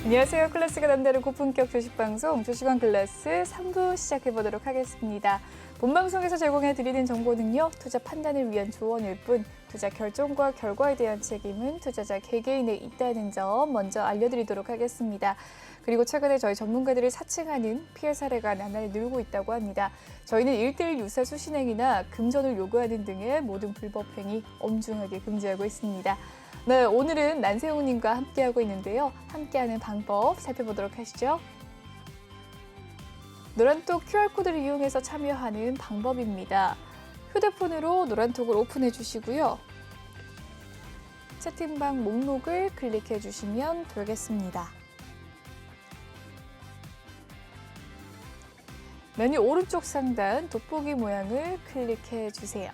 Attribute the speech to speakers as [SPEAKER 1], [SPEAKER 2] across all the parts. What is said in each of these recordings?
[SPEAKER 1] 안녕하세요. 클래스가 남다른 고품격 주식방송 주식왕 클래스 3부 시작해보도록 하겠습니다. 본방송에서 제공해드리는 정보는요. 투자 판단을 위한 조언일 뿐 투자 결정과 결과에 대한 책임은 투자자 개개인에 있다는 점 먼저 알려드리도록 하겠습니다. 그리고 최근에 저희 전문가들을 사칭하는 피해 사례가 나날이 늘고 있다고 합니다. 저희는 1:1 유사 수신행위나 금전을 요구하는 등의 모든 불법 행위 엄중하게 금지하고 있습니다. 네, 오늘은 난세웅님과 함께하고 있는데요. 함께하는 방법 살펴보도록 하시죠. 노란톡 QR코드를 이용해서 참여하는 방법입니다. 휴대폰으로 노란톡을 오픈해 주시고요. 채팅방 목록을 클릭해 주시면 되겠습니다. 메뉴 오른쪽 상단 돋보기 모양을 클릭해 주세요.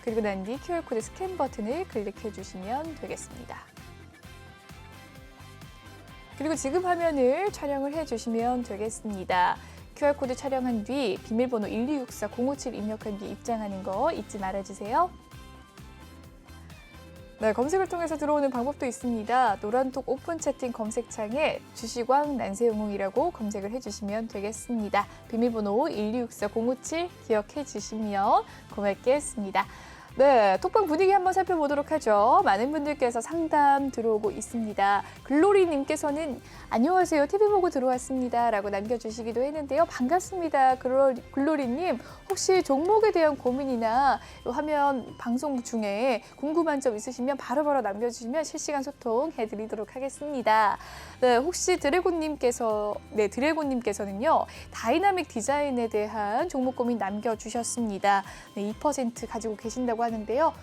[SPEAKER 1] 그리고 난 뒤 QR코드 스캔 버튼을 클릭해 주시면 되겠습니다. 그리고 지금 화면을 촬영을 해주시면 되겠습니다. QR코드 촬영한 뒤 비밀번호 1264057 입력한 뒤 입장하는 거 잊지 말아주세요. 네, 검색을 통해서 들어오는 방법도 있습니다. 노란톡 오픈 채팅 검색창에 주식왕 난세웅이라고 검색을 해주시면 되겠습니다. 비밀번호 1264057 기억해 주시면 고맙겠습니다. 네, 톡방 분위기 한번 살펴보도록 하죠. 많은 분들께서 상담 들어오고 있습니다. 글로리님께서는 안녕하세요. TV 보고 들어왔습니다. 라고 남겨주시기도 했는데요. 반갑습니다. 글로리님, 혹시 종목에 대한 고민이나 화면 방송 중에 궁금한 점 있으시면 바로바로 남겨주시면 실시간 소통해드리도록 하겠습니다. 네, 혹시 드래곤님께서는요. 다이나믹 디자인에 대한 종목 고민 남겨주셨습니다. 네, 2% 가지고 계신다고 하는데요.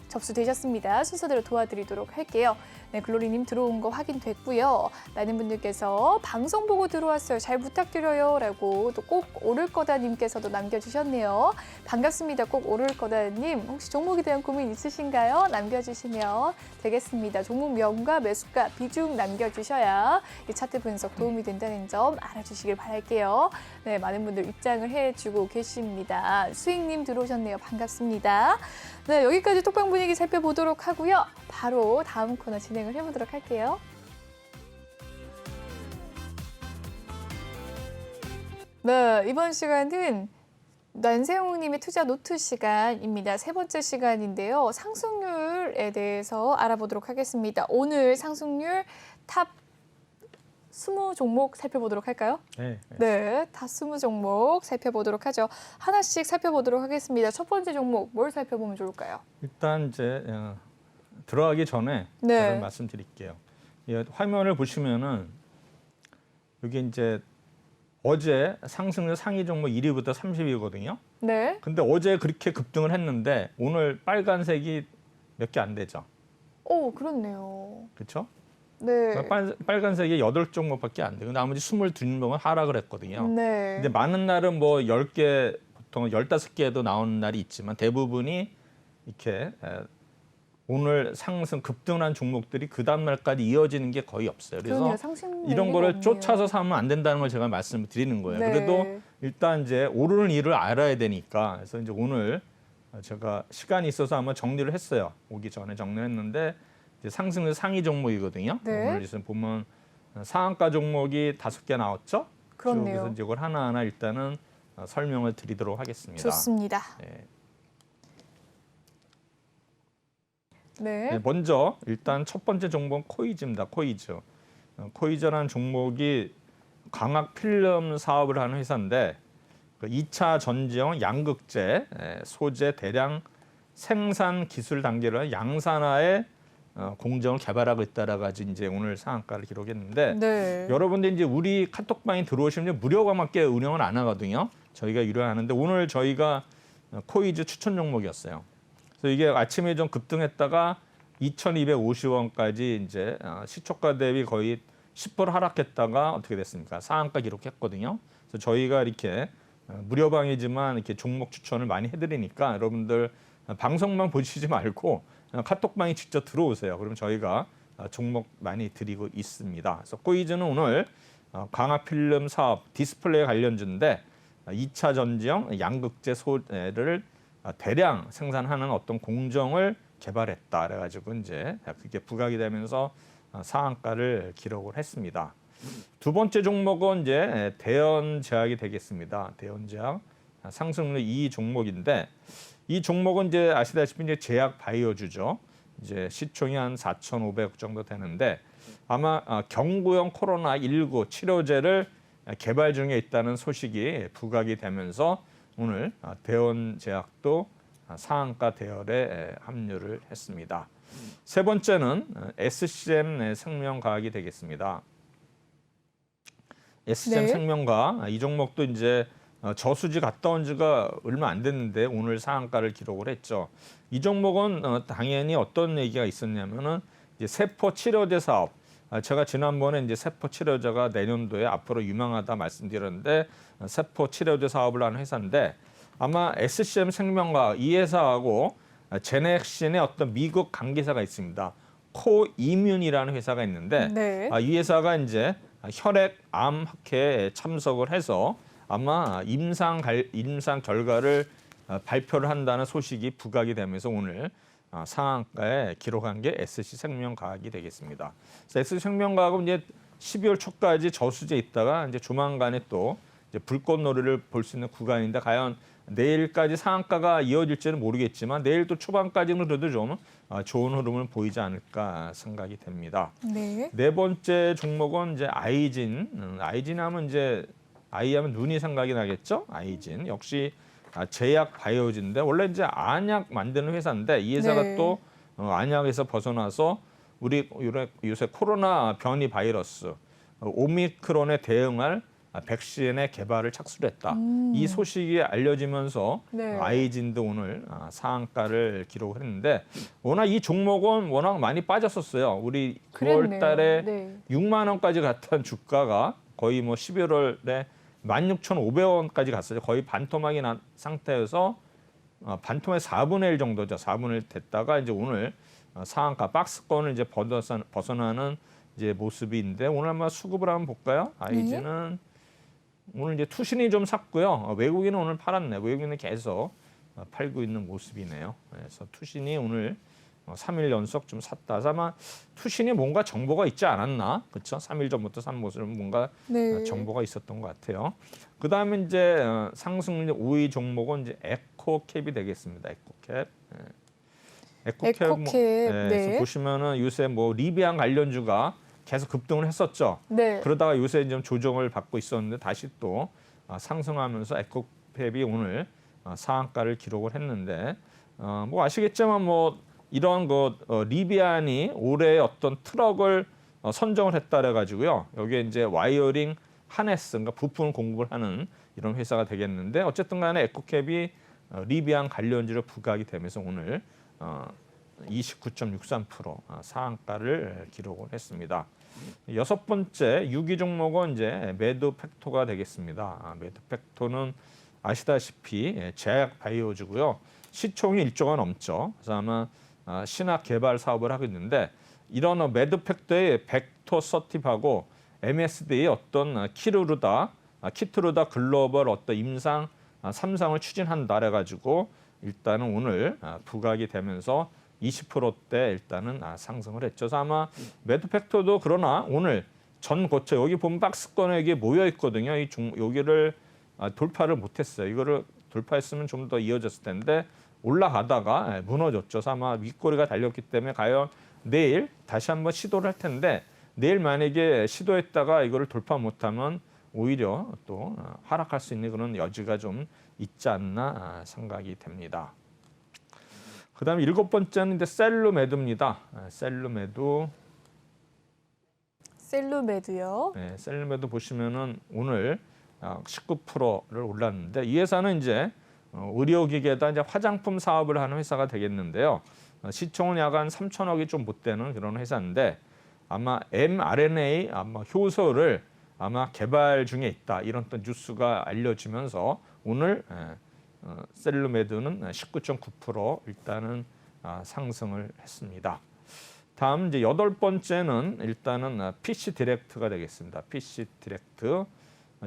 [SPEAKER 1] 접수되셨습니다. 순서대로 도와드리도록 할게요. 네, 글로리님 들어온 거 확인됐고요. 많은 분들께서 방송 보고 들어왔어요. 잘 부탁드려요. 라고 또 꼭 오를 거다님께서도 남겨주셨네요. 반갑습니다. 꼭 오를 거다님. 혹시 종목에 대한 고민 있으신가요? 남겨주시면 되겠습니다. 종목명과 매수가, 비중 남겨주셔야 이 차트 분석 도움이 된다는 점 알아주시길 바랄게요. 네, 많은 분들 입장을 해주고 계십니다. 수익님 들어오셨네요. 반갑습니다. 네, 여기까지 톡방 분위기 살펴보도록 하고요. 바로 다음 코너 진행을 해보도록 할게요. 네, 이번 시간은 난세웅님의 투자 노트 시간입니다. 세 번째 시간인데요. 상승률에 대해서 알아보도록 하겠습니다. 오늘 상승률 탑 20 종목 살펴보도록 할까요? 네, 다 20 종목 살펴보도록 하죠. 하나씩 살펴보도록 하겠습니다. 첫 번째 종목 뭘 살펴보면 좋을까요?
[SPEAKER 2] 일단 이제 들어가기 전에 다른 말씀드릴게요. 화면을 보시면은 여기 이제 어제 상승률 상위 종목 1위부터 30위거든요.
[SPEAKER 1] 네.
[SPEAKER 2] 근데 어제 그렇게 급등을 했는데 오늘 빨간색이 몇 개 안 되죠.
[SPEAKER 1] 오, 그렇네요.
[SPEAKER 2] 그렇죠?
[SPEAKER 1] 네.
[SPEAKER 2] 빨간색이 8종목밖에 안 돼요. 나머지 22종목은 하락을 했거든요.
[SPEAKER 1] 네.
[SPEAKER 2] 근데 많은 날은 뭐 10개, 보통 15개도 나오는 날이 있지만 대부분이 이렇게 오늘 상승 급등한 종목들이 그 다음 날까지 이어지는 게 거의 없어요. 그래서 이런 거를 쫓아서 사면 안 된다는 걸 제가 말씀을 드리는 거예요.
[SPEAKER 1] 네.
[SPEAKER 2] 그래도 일단 이제 오르는 일을 알아야 되니까 그래서 이제 오늘 제가 시간이 있어서 한번 정리를 했어요. 오기 전에 정리했는데 이제 상승률 상위 종목이거든요.
[SPEAKER 1] 네.
[SPEAKER 2] 오늘 지금 보면 상한가 종목이 5개 나왔죠.
[SPEAKER 1] 그렇네요.
[SPEAKER 2] 그래서 이제 이걸 하나하나 일단은 설명을 드리도록 하겠습니다.
[SPEAKER 1] 좋습니다.
[SPEAKER 2] 네.
[SPEAKER 1] 네.
[SPEAKER 2] 네, 먼저 일단 첫 번째 종목은 코이즈입니다. 코이즈. 코이즈라는 종목이 광학 필름 사업을 하는 회사인데 2차 전지형 양극재 소재 대량 생산 기술 단계를 양산화의 공정을 개발하고 있다라고 이제 오늘 상한가를 기록했는데
[SPEAKER 1] 네.
[SPEAKER 2] 여러분들 이제 우리 카톡방에 들어오시면 무료가밖에 운영을 안 하거든요. 저희가 유료하는데 오늘 저희가 코이즈 추천 종목이었어요. 그래서 이게 아침에 좀 급등했다가 2,250원까지 이제 시초가 대비 거의 10% 하락했다가 어떻게 됐습니까? 상한가 기록했거든요. 그래서 저희가 이렇게 무료방이지만 이렇게 종목 추천을 많이 해드리니까 여러분들 방송만 보시지 말고 카톡방에 직접 들어오세요. 그럼 저희가 종목 많이 드리고 있습니다. 그래서 코이즈는 오늘 광학 필름 사업 디스플레이 관련주인데 2차 전지형 양극재 소재를 대량 생산하는 어떤 공정을 개발했다. 그래가지고 이제 그게 부각이 되면서 상한가를 기록을 했습니다. 두 번째 종목은 이제 대연제약이 되겠습니다. 대연제약 상승률 2 종목인데 이 종목은 이제 아시다시피 이제 제약 바이오주죠. 이제 시총이 한 4,500억 정도 되는데 아마 경구용 코로나19 치료제를 개발 중에 있다는 소식이 부각이 되면서 오늘 대원제약도 상한가 대열에 합류를 했습니다. 세 번째는 SCM 생명과학이 되겠습니다. SCM
[SPEAKER 1] 네.
[SPEAKER 2] 생명과학 이 종목도 이제 저수지 갔다 온 지가 얼마 안 됐는데 오늘 상한가를 기록을 했죠. 이 종목은 당연히 어떤 얘기가 있었냐면은 이제 세포 치료제 사업. 제가 지난번에 이제 세포 치료제가 내년도에 앞으로 유망하다 말씀드렸는데 세포 치료제 사업을 하는 회사인데 아마 SCM 생명과학 이 회사하고 제넥신의 어떤 미국 관계사가 있습니다. 코이뮨이라는 회사가 있는데
[SPEAKER 1] 네.
[SPEAKER 2] 이 회사가 이제 혈액암 학회에 참석을 해서 아마 임상 결과를 발표를 한다는 소식이 부각이 되면서 오늘 상한가에 기록한 게 SC생명과학이 되겠습니다. SC생명과학은 이제 12월 초까지 저수지에 있다가 이제 조만간에 또 이제 불꽃놀이를 볼 수 있는 구간인데 과연 내일까지 상한가가 이어질지는 모르겠지만 내일 또 초반까지는 그래도 좀 좋은 흐름을 보이지 않을까 생각이 됩니다.
[SPEAKER 1] 네.
[SPEAKER 2] 네 번째 종목은 이제 아이진. 아이진 하면 이제 아이 하면 눈이 생각이 나겠죠? 아이진 역시 제약 바이오진인데 원래 이제 안약 만드는 회사인데 이 회사가
[SPEAKER 1] 네.
[SPEAKER 2] 또 안약에서 벗어나서 우리 요새 코로나 변이 바이러스 오미크론에 대응할 백신의 개발을 착수를 했다. 이 소식이 알려지면서
[SPEAKER 1] 네.
[SPEAKER 2] 아이진도 오늘 상한가를 기록을 했는데 워낙 이 종목은 워낙 많이 빠졌었어요. 우리 9월 달에
[SPEAKER 1] 네.
[SPEAKER 2] 6만 원까지 갔던 주가가 거의 뭐 11월에 16,500원까지 갔어요. 거의 반토막이 난 상태여서 반토막의 4분의 1 정도죠. 4분의 1 됐다가 이제 오늘 상한가 박스권을 이제 벗어나는 이제 모습인데 오늘 한번 수급을 한번 볼까요? 아이즈는 오늘 이제 투신이 좀 샀고요. 외국인은 오늘 팔았네. 외국인은 계속 팔고 있는 모습이네요. 그래서 투신이 오늘 3일 연속 좀 샀다. 아마 투신이 뭔가 정보가 있지 않았나? 그렇죠? 3일 전부터 산 모습은 뭔가
[SPEAKER 1] 네.
[SPEAKER 2] 정보가 있었던 것 같아요. 그다음에 이제 상승률 5위 종목은 이제 에코캡이 되겠습니다. 에코캡. 에코캡.
[SPEAKER 1] 에코캡.
[SPEAKER 2] 그래서
[SPEAKER 1] 네.
[SPEAKER 2] 보시면은 요새 뭐 리비안 관련주가 계속 급등을 했었죠.
[SPEAKER 1] 네.
[SPEAKER 2] 그러다가 요새 좀 조정을 받고 있었는데 다시 또 상승하면서 에코캡이 오늘 상한가를 기록을 했는데 뭐 아시겠지만 뭐 이런 리비안이 올해 어떤 트럭을 선정을 했다 그래가지고요. 여기에 이제 와이어링 하네스, 그러니까 부품을 공급을 하는 이런 회사가 되겠는데 어쨌든 간에 에코캡이 리비안 관련주로 부각이 되면서 오늘 29.63% 상한가를 기록을 했습니다. 여섯 번째 6위 종목은 이제 매드팩토가 되겠습니다. 매드팩토는 아시다시피 제약 바이오주고요. 시총이 1조가 넘죠. 그래서 아마 신약 개발 사업을 하고 있는데 이런 매드팩토의 벡터 서티하고 MSD의 어떤 키트루다 글로벌 어떤 임상 3상을 추진한다 그래가지고 일단은 오늘 부각이 되면서 20%대 일단은 상승을 했죠. 그래서 아마 매드팩토도 그러나 오늘 전 고쳐 여기 보면 박스권에 이게 모여 있거든요. 여기를 돌파를 못했어요. 이거를 돌파했으면 좀 더 이어졌을 텐데 올라가다가 무너졌죠. 그래서 아마 윗꼬리가 달렸기 때문에 과연 내일 다시 한번 시도를 할 텐데 내일 만약에 시도했다가 이거를 돌파 못하면 오히려 또 하락할 수 있는 그런 여지가 좀 있지 않나 생각이 됩니다. 그다음에 일곱 번째는 이제 셀루메드입니다.
[SPEAKER 1] 셀루메드요.
[SPEAKER 2] 네, 셀루메드 보시면은 오늘 19%를 올랐는데 이 회사는 이제 의료기계에다 이제 화장품 사업을 하는 회사가 되겠는데요. 시총은 약 한 3천억이 좀 못 되는 그런 회사인데 아마 mRNA 효소를 아마 개발 중에 있다 이런 또 뉴스가 알려지면서 오늘 셀루메드는 19.9% 일단은 상승을 했습니다. 다음 이제 여덟 번째는 일단은 PC 디렉트가 되겠습니다. PC 디렉트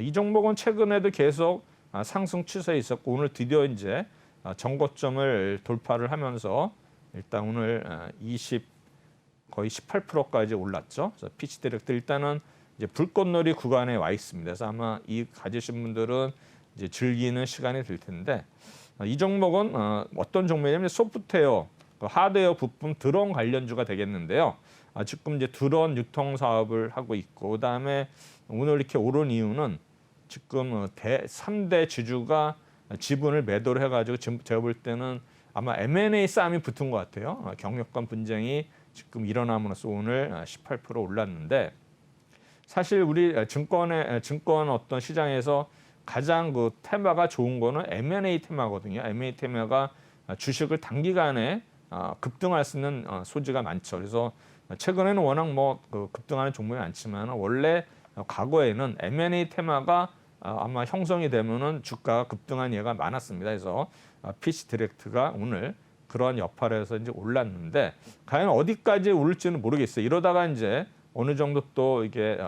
[SPEAKER 2] 이 종목은 최근에도 계속 상승 추세에 있었고 오늘 드디어 이제 정고점을 돌파를 하면서 일단 오늘 거의 18%까지 올랐죠. 그래서 피치 디렉트 일단은 이제 불꽃놀이 구간에 와 있습니다. 그래서 아마 이 가지신 분들은 이제 즐기는 시간이 될 텐데 이 종목은 어떤 종목이냐면 소프트웨어, 하드웨어 부품 드론 관련주가 되겠는데요. 지금 이제 드론 유통 사업을 하고 있고 그다음에 오늘 이렇게 오른 이유는 지금 3대 지주가 지분을 매도를 해가지고 지금 제가 볼 때는 아마 M&A 싸움이 붙은 것 같아요. 경력 간 분쟁이 지금 일어남으로써 오늘 18% 올랐는데 사실 우리 증권 어떤 시장에서 가장 그 테마가 좋은 거는 M&A 테마거든요. M&A 테마가 주식을 단기간에 급등할 수 있는 소지가 많죠. 그래서 최근에는 워낙 급등하는 종목이 많지만 원래 과거에는 M&A 테마가 아마 형성이 되면은 주가가 급등한 예가 많았습니다. 그래서 PC 디렉트가 오늘 그런 여파에서 이제 올랐는데 과연 어디까지 오를지는 모르겠어요. 이러다가 이제 어느 정도 또 이게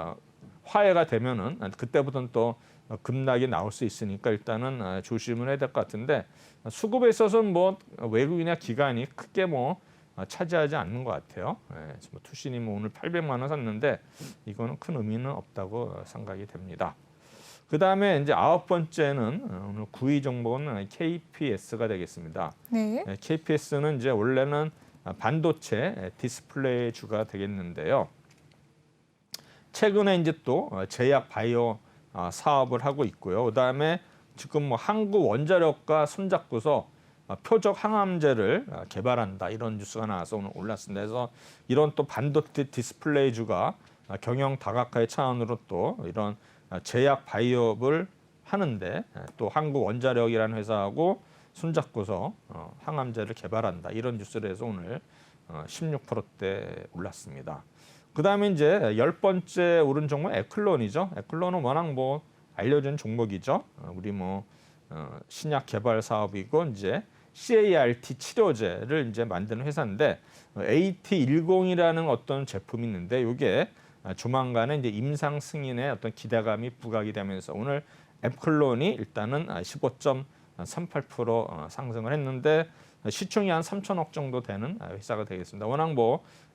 [SPEAKER 2] 화해가 되면은 그때부터는 또 급락이 나올 수 있으니까 일단은 조심을 해야 될 것 같은데 수급에 있어서는 뭐 외국이나 기관이 크게 차지하지 않는 것 같아요. 투신이 오늘 800만 원 샀는데 이거는 큰 의미는 없다고 생각이 됩니다. 그 다음에 이제 9번째는 오늘 9위 종목은 KPS가 되겠습니다.
[SPEAKER 1] 네.
[SPEAKER 2] KPS는 이제 원래는 반도체 디스플레이 주가 되겠는데요. 최근에 이제 또 제약 바이오 사업을 하고 있고요. 그 다음에 지금 한국 원자력과 손잡고서 표적 항암제를 개발한다 이런 뉴스가 나와서 오늘 올랐습니다. 그래서 이런 또 반도체 디스플레이 주가 경영 다각화의 차원으로 또 이런 제약 바이오업을 하는데 또 한국 원자력이라는 회사하고 손잡고서 항암제를 개발한다 이런 뉴스를 해서 오늘 16%대 올랐습니다. 그다음에 이제 10번째 오른 종목 에클론이죠. 에클론은 워낙 알려진 종목이죠. 우리 신약 개발 사업이고 이제 CAR-T 치료제를 이제 만드는 회사인데 AT10이라는 어떤 제품이 있는데 이게 조만간에 이제 임상 승인의 어떤 기대감이 부각이 되면서 오늘 에클론이 일단은 15.38% 상승을 했는데 시총이 한 3천억 정도 되는 회사가 되겠습니다. 워낙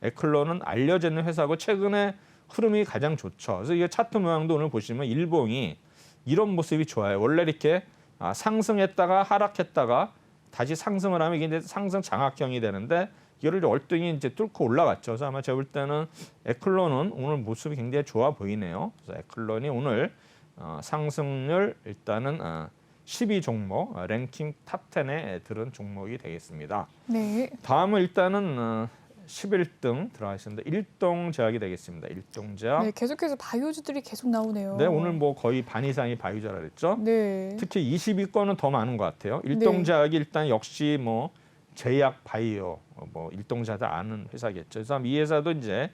[SPEAKER 2] 에클론은 알려져 있는 회사고 최근에 흐름이 가장 좋죠. 그래서 이게 차트 모양도 오늘 보시면 일봉이 이런 모습이 좋아요. 원래 이렇게 상승했다가 하락했다가 다시 상승을 하면 이게 이제 상승 장악형이 되는데 이거를 월등히 이제 뚫고 올라갔죠. 그래서 아마 제가 볼 때는 에클론은 오늘 모습이 굉장히 좋아 보이네요. 그래서 에클론이 오늘 상승률 일단은 12 종목 랭킹 탑 10에 들은 종목이 되겠습니다.
[SPEAKER 1] 네.
[SPEAKER 2] 다음은 일단은 11등 들어가겠습니다. 일동제약이 되겠습니다. 일동제약.
[SPEAKER 1] 네, 계속해서 바이오주들이 계속 나오네요.
[SPEAKER 2] 네, 오늘 거의 반 이상이 바이오주라 그랬죠.
[SPEAKER 1] 네.
[SPEAKER 2] 특히 22건은 더 많은 것 같아요. 일동제약이 일단 역시 제약 바이오 일동제약을 아는 회사겠죠. 그래서 이 회사도 이제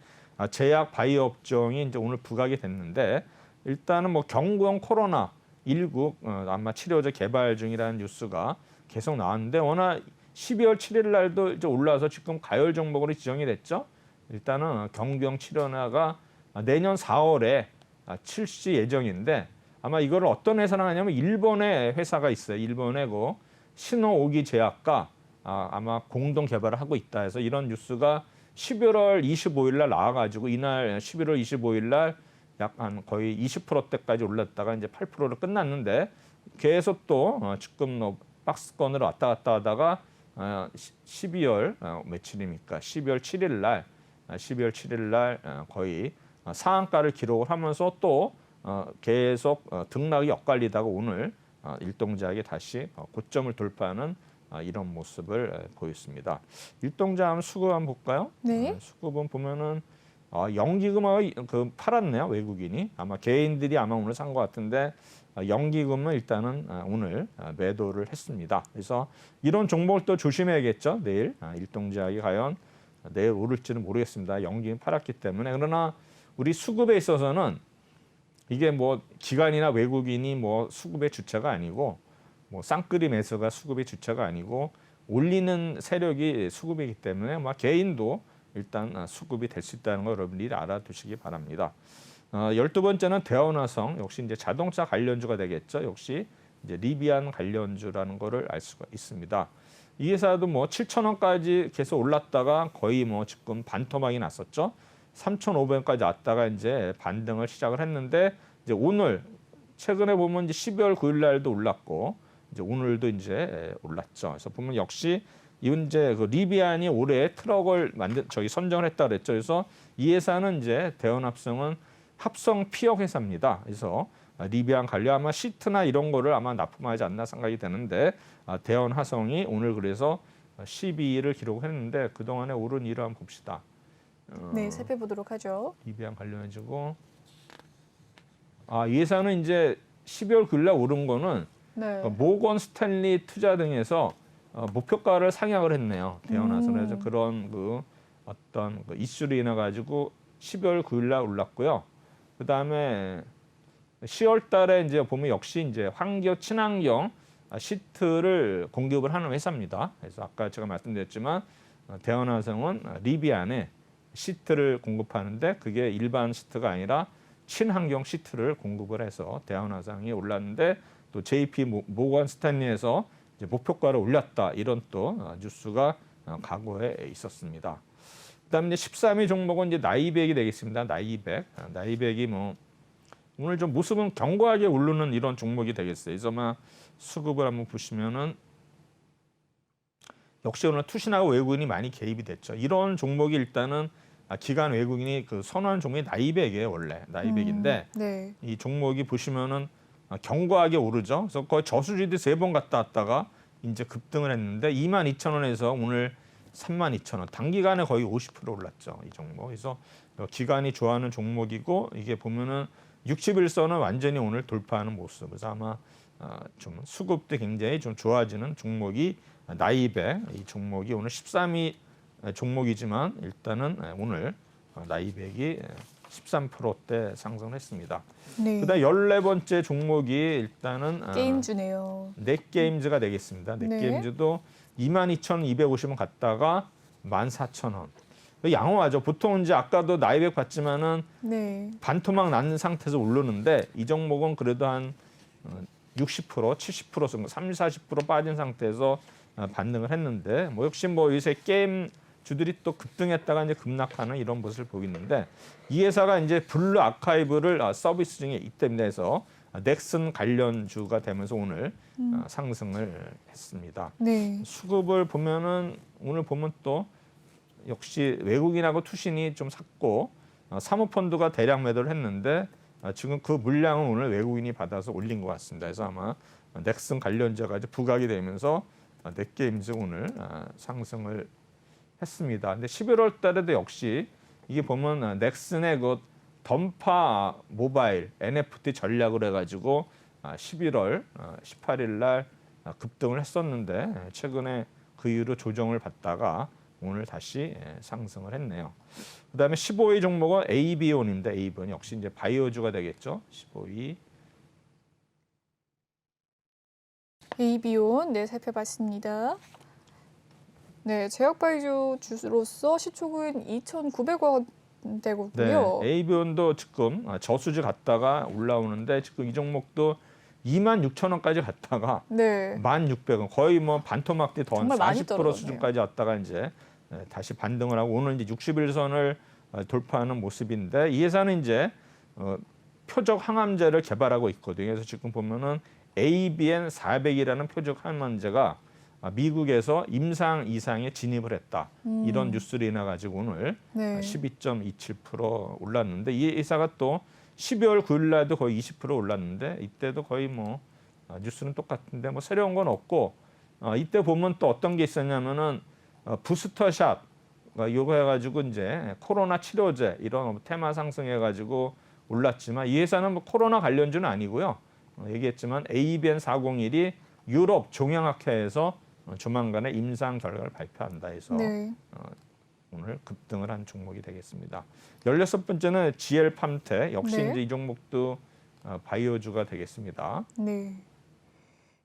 [SPEAKER 2] 제약 바이오 업종이 이제 오늘 부각이 됐는데 일단은 경구용 코로나 19 아마 치료제 개발 중이라는 뉴스가 계속 나왔는데 워낙 12월 7일 날도 이제 올라서 지금 가열 종목으로 지정이 됐죠. 일단은 경구용 치료제가 내년 4월에 출시 예정인데 아마 이거를 어떤 회사랑 하냐면 일본의 회사가 있어요. 일본의 신호오기 제약과 아마 공동 개발을 하고 있다 해서 이런 뉴스가 11월 25일 날 나와가지고 이날 11월 25일 날 약간 거의 20%대까지 올랐다가 이제 8%로 끝났는데 계속 또 지금 박스권으로 왔다 갔다 하다가 12월 며칠입니까? 12월 7일 날 거의 상한가를 기록을 하면서 또 계속 등락이 엇갈리다가 오늘 일동제약이 다시 고점을 돌파하는 이런 모습을 보였습니다. 일동제약 수급 한번 볼까요?
[SPEAKER 1] 네.
[SPEAKER 2] 수급은 보면은 연기금을 팔았네요. 외국인이 아마 개인들이 아마 오늘 산 것 같은데 연기금은 일단은 오늘 매도를 했습니다. 그래서 이런 종목을 또 조심해야겠죠. 내일 일동제약이 과연 내일 오를지는 모르겠습니다. 연기금 팔았기 때문에. 그러나 우리 수급에 있어서는 이게 기관이나 외국인이 수급의 주체가 아니고 쌍끌이 매수가 수급의 주체가 아니고 올리는 세력이 수급이기 때문에 개인도 일단 수급이 될 수 있다는 거 여러분들이 알아두시기 바랍니다. 12번째는 대원화성 역시 이제 자동차 관련주가 되겠죠. 역시 이제 리비안 관련주라는 거를 알 수가 있습니다. 이 회사도 뭐 7,000원까지 계속 올랐다가 거의 뭐 지금 반토막이 났었죠. 3,500원까지 왔다가 이제 반등을 시작을 했는데 이제 오늘 최근에 보면 이제 12월 9일 날도 올랐고 이제 오늘도 이제 올랐죠. 그래서 보면 역시 이제 그 리비안이 올해 트럭을 선정을 했다 그랬죠. 그래서 이 회사는 이제 대원합성은 합성 피혁 회사입니다. 그래서 리비안 관련 아마 시트나 이런 거를 아마 납품하지 않나 생각이 되는데 대원화성이 오늘 그래서 12위를 기록했는데 그 동안에 오른 이유 한번 봅시다.
[SPEAKER 1] 네, 살펴보도록 하죠.
[SPEAKER 2] 리비안 관련해지고 이 회사는 이제 12월 9일 날 오른 거는
[SPEAKER 1] 네.
[SPEAKER 2] 모건 스탠리 투자 등에서 목표가를 상향을 했네요. 대원화성에서 그런 그 어떤 그 이슈로 인해 가지고 12월 9일 날 올랐고요. 그 다음에 10월 달에 이제 보면 역시 이제 친환경 시트를 공급을 하는 회사입니다. 그래서 아까 제가 말씀드렸지만 대원화성은 리비안에 시트를 공급하는데 그게 일반 시트가 아니라 친환경 시트를 공급을 해서 대원화성이 올랐는데 또 JP 모건 스탠리에서 이제 목표가를 올렸다 이런 또 뉴스가 과거에 있었습니다. 그다음에 이제 13위 종목은 이제 나이백이 되겠습니다. 나이백이 뭐 오늘 좀 모습은 견고하게 오르는 이런 종목이 되겠어요. 그래서 수급을 한번 보시면은 역시 오늘 투신하고 외국인이 많이 개입이 됐죠. 이런 종목이 일단은 기관 외국인이 그 선호하는 종목이 나이백이에요. 원래 나이백인데
[SPEAKER 1] 네.
[SPEAKER 2] 이 종목이 보시면은 견고하게 오르죠. 그래서 거의 저수지도 3번 갔다 왔다가 이제 급등을 했는데 22,000원에서 오늘 32,000원. 단기간에 거의 50% 올랐죠. 이 종목. 그래서 기관이 좋아하는 종목이고 이게 보면은 61선은 완전히 오늘 돌파하는 모습. 그래서 아마 좀 수급도 굉장히 좀 좋아지는 종목이 나이백. 이 종목이 오늘 13위 종목이지만 일단은 오늘 나이백이 13%대 상승했습니다.
[SPEAKER 1] 네.
[SPEAKER 2] 그다음 14번째 종목이 일단은
[SPEAKER 1] 게임주네요.
[SPEAKER 2] 넷게임즈가 되겠습니다.
[SPEAKER 1] 네.
[SPEAKER 2] 넷게임즈도 22,250원 갔다가 14,000원. 양호하죠. 보통 이제 아까도 나이백 봤지만은
[SPEAKER 1] 네.
[SPEAKER 2] 반토막 난 상태에서 오르는데 이 종목은 그래도 한 60%, 70%, 30, 40% 빠진 상태에서 반등을 했는데 뭐 역시 뭐 요새 게임 주들이 또 급등했다가 이제 급락하는 이런 모습을 보이는데 이 회사가 이제 블루 아카이브를 서비스 중에 있답니다. 해서 넥슨 관련주가 되면서 오늘 상승을 했습니다.
[SPEAKER 1] 네.
[SPEAKER 2] 수급을 보면은 오늘 보면 또 역시 외국인하고 투신이 좀 샀고 사모펀드가 대량 매도를 했는데 지금 그 물량은 오늘 외국인이 받아서 올린 것 같습니다. 그래서 아마 넥슨 관련주가 이제 부각이 되면서 넷게임즈 오늘 상승을 했습니다. 근데 11월 달에도 역시 이게 보면 넥슨의 그 던파 모바일 NFT 전략을 해가지고 11월 18일 날 급등을 했었는데 최근에 그 이후로 조정을 받다가 오늘 다시 상승을 했네요. 그다음에 15위 종목은 AB온입니다. AB온 역시 이제 바이오주가 되겠죠. 15위.
[SPEAKER 1] AB온 네 살펴봤습니다. 네, 제약바이오 주로서 시총은 2,900원대고요.
[SPEAKER 2] 네, AB온도 지금 저수지 갔다가 올라오는데 지금 이 종목도 26,000원까지 갔다가
[SPEAKER 1] 네.
[SPEAKER 2] 1,600원 거의 뭐 반토막 뒤 더
[SPEAKER 1] 정말 많이
[SPEAKER 2] 40%
[SPEAKER 1] 떨어졌네요.
[SPEAKER 2] 수준까지 왔다가 이제 다시 반등을 하고 오늘 이제 61선을 돌파하는 모습인데 이 회사는 이제 표적 항암제를 개발하고 있거든요. 그래서 지금 보면은 ABN 400이라는 표적 항암제가 미국에서 임상 이상에 진입을 했다. 이런 뉴스를 인해 가지고 오늘
[SPEAKER 1] 네.
[SPEAKER 2] 12.27% 올랐는데 이 회사가 또 12월 9일 날도 거의 20% 올랐는데 이때도 거의 뭐 뉴스는 똑같은데 뭐 새로운 건 없고 이때 보면 또 어떤 게 있었냐면은 부스터샷 요거 해가지고 이제 코로나 치료제 이런 테마 상승해가지고 올랐지만 이 회사는 뭐 코로나 관련주는 아니고요. 얘기했지만 ABN 401이 유럽 종양학회에서 조만간에 임상 결과를 발표한다 해서
[SPEAKER 1] 네.
[SPEAKER 2] 오늘 급등을 한 종목이 되겠습니다. 16번째는 GL팜텍 역시
[SPEAKER 1] 네.
[SPEAKER 2] 이제 이 종목도 바이오주가 되겠습니다.
[SPEAKER 1] 네.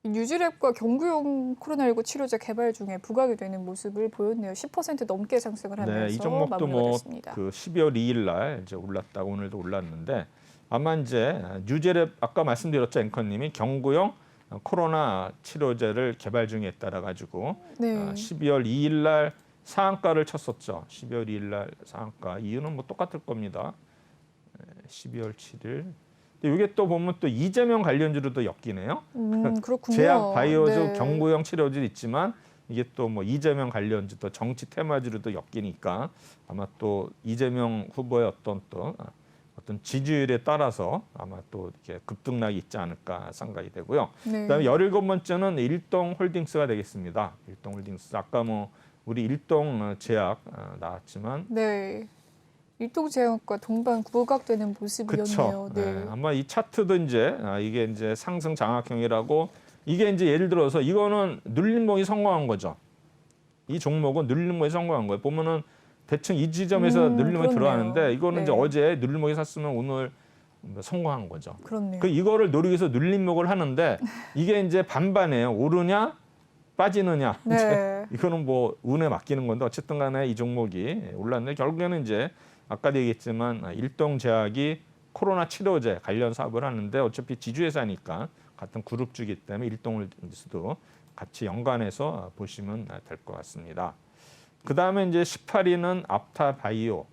[SPEAKER 1] 뉴질랩과 경구용 코로나19 치료제 개발 중에 부각이 되는 모습을 보였네요. 10% 넘게 상승을 하면서
[SPEAKER 2] 네, 이 종목도
[SPEAKER 1] 마무리가
[SPEAKER 2] 뭐
[SPEAKER 1] 됐습니다.
[SPEAKER 2] 그 12월 2일 날 이제 올랐다가 오늘도 올랐는데 아마 이제 뉴질랩 아까 말씀드렸죠 앵커님이 경구용 코로나 치료제를 개발 중에 따라 가지고
[SPEAKER 1] 네.
[SPEAKER 2] 12월 2일 날 상한가를 쳤었죠. 12월 2일 날 상한가. 이유는 뭐 똑같을 겁니다. 12월 7일. 이게 또 보면 또 이재명 관련주로도 엮이네요.
[SPEAKER 1] 그렇군요.
[SPEAKER 2] 제약 바이오주
[SPEAKER 1] 네.
[SPEAKER 2] 경구용 치료제도 있지만 이게 또 뭐 이재명 관련주 또 정치 테마주로도 엮이니까 아마 또 이재명 후보의 어떤 지지율에 따라서 아마 또 이렇게 급등락이 있지 않을까 생각이 되고요.
[SPEAKER 1] 네.
[SPEAKER 2] 그다음에 17번째는 일동홀딩스가 되겠습니다. 일동홀딩스. 아까 뭐 우리 일동제약 나왔지만
[SPEAKER 1] 네. 일동제약과 동반 구각되는 모습이었네요.
[SPEAKER 2] 그렇죠.
[SPEAKER 1] 네.
[SPEAKER 2] 아마 이 차트도 이제 이게 이제 상승 장악형이라고 이게 이제 예를 들어서 이거는 눌림목이 성공한 거죠. 이 종목은 눌림목이 성공한 거예요. 보면은 대충 이 지점에서 눌림목이
[SPEAKER 1] 그렇네요.
[SPEAKER 2] 들어가는데 이거는
[SPEAKER 1] 네.
[SPEAKER 2] 이제 어제 눌림목이 샀으면 오늘 성공한 거죠.
[SPEAKER 1] 그렇네요.
[SPEAKER 2] 그 이거를 노리기 위해서 눌림목을 하는데 이게 이제 반반이에요. 오르냐 빠지느냐.
[SPEAKER 1] 네.
[SPEAKER 2] 이제 이거는 뭐 운에 맡기는 건데 어쨌든 간에 이 종목이 올랐는데 결국에는 이제 아까도 얘기했지만 일동제약이 코로나 치료제 관련 사업을 하는데 어차피 지주회사니까 같은 그룹주기 때문에 일동홀딩스도 같이 연관해서 보시면 될 것 같습니다. 그 다음에 이제 18위는 앞타바이오.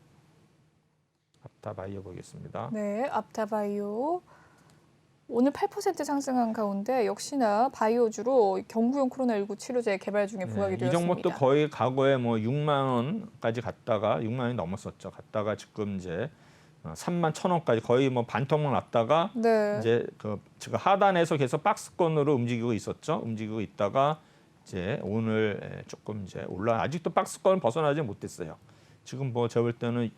[SPEAKER 2] 앞타바이오 보겠습니다.
[SPEAKER 1] 네, 앞타바이오. 오늘 8% 상승한 가운데 역시나 바이오주로 경구용 코로나19 치료제 개발 중에 부각이
[SPEAKER 2] 이
[SPEAKER 1] 되었습니다.
[SPEAKER 2] 종목도 거의 과거에 뭐 6만 원까지 갔다가 6만 원이 넘었었죠. 갔다가 지금 이제 3만 1,000원까지 거의 뭐 반토막 났다가
[SPEAKER 1] 네.
[SPEAKER 2] 이제 지금 하단에서 계속 박스권으로 움직이고 있었죠. 움직이고 있다가 이제 오늘 조금 이제 아직도 박스권을 벗어나지 못했어요. 지금 뭐 제가 볼 때는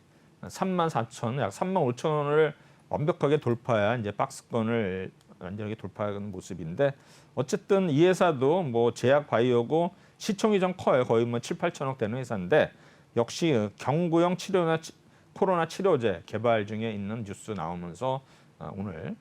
[SPEAKER 2] 34,000원, 약 35,000원을 완벽하게 돌파해야 이제 박스권을 완전하게 돌파하는 모습인데 어쨌든 이 회사도 뭐 제약 바이오고 시총이 좀 커요. 거의 뭐 7, 8천억 되는 회사인데 역시 경구용 코로나 치료제 개발 중에 있는 뉴스 나오면서 오늘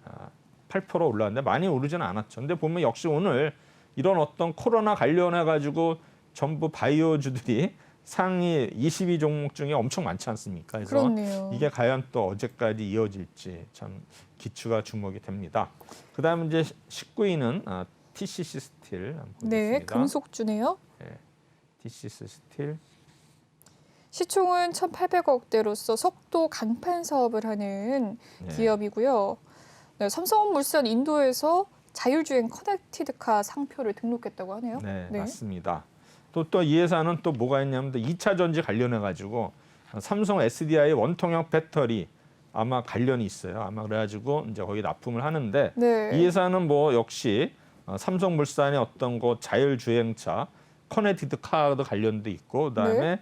[SPEAKER 2] 8% 올랐는데 많이 오르지는 않았죠. 근데 보면 역시 오늘 이런 어떤 코로나 관련해 가지고 전부 바이오주들이 상위 22 종목 중에 엄청 많지 않습니까? 그래서
[SPEAKER 1] 그렇네요.
[SPEAKER 2] 이게 과연 또 어제까지 이어질지 참 기추가 주목이 됩니다. 그다음 이제 19위는 TCC 스틸 한번 보겠습니다.
[SPEAKER 1] 네, 금속주네요.
[SPEAKER 2] TCC 스틸.
[SPEAKER 1] 시총은 1,800억대로서 속도 강판 사업을 하는 기업이고요. 네, 삼성물산 인도에서 자율주행 커넥티드카 상표를 등록했다고 하네요.
[SPEAKER 2] 네, 맞습니다. 또 이 회사는 또 뭐가 있냐면 2차 전지 관련해 가지고 삼성 SDI 원통형 배터리 아마 관련이 있어요. 아마 그래가지고 이제 거기 납품을 하는데
[SPEAKER 1] 네.
[SPEAKER 2] 이 회사는 뭐 역시 삼성물산의 어떤 거 자율주행차 커넥티드 카도 관련도 있고 그다음에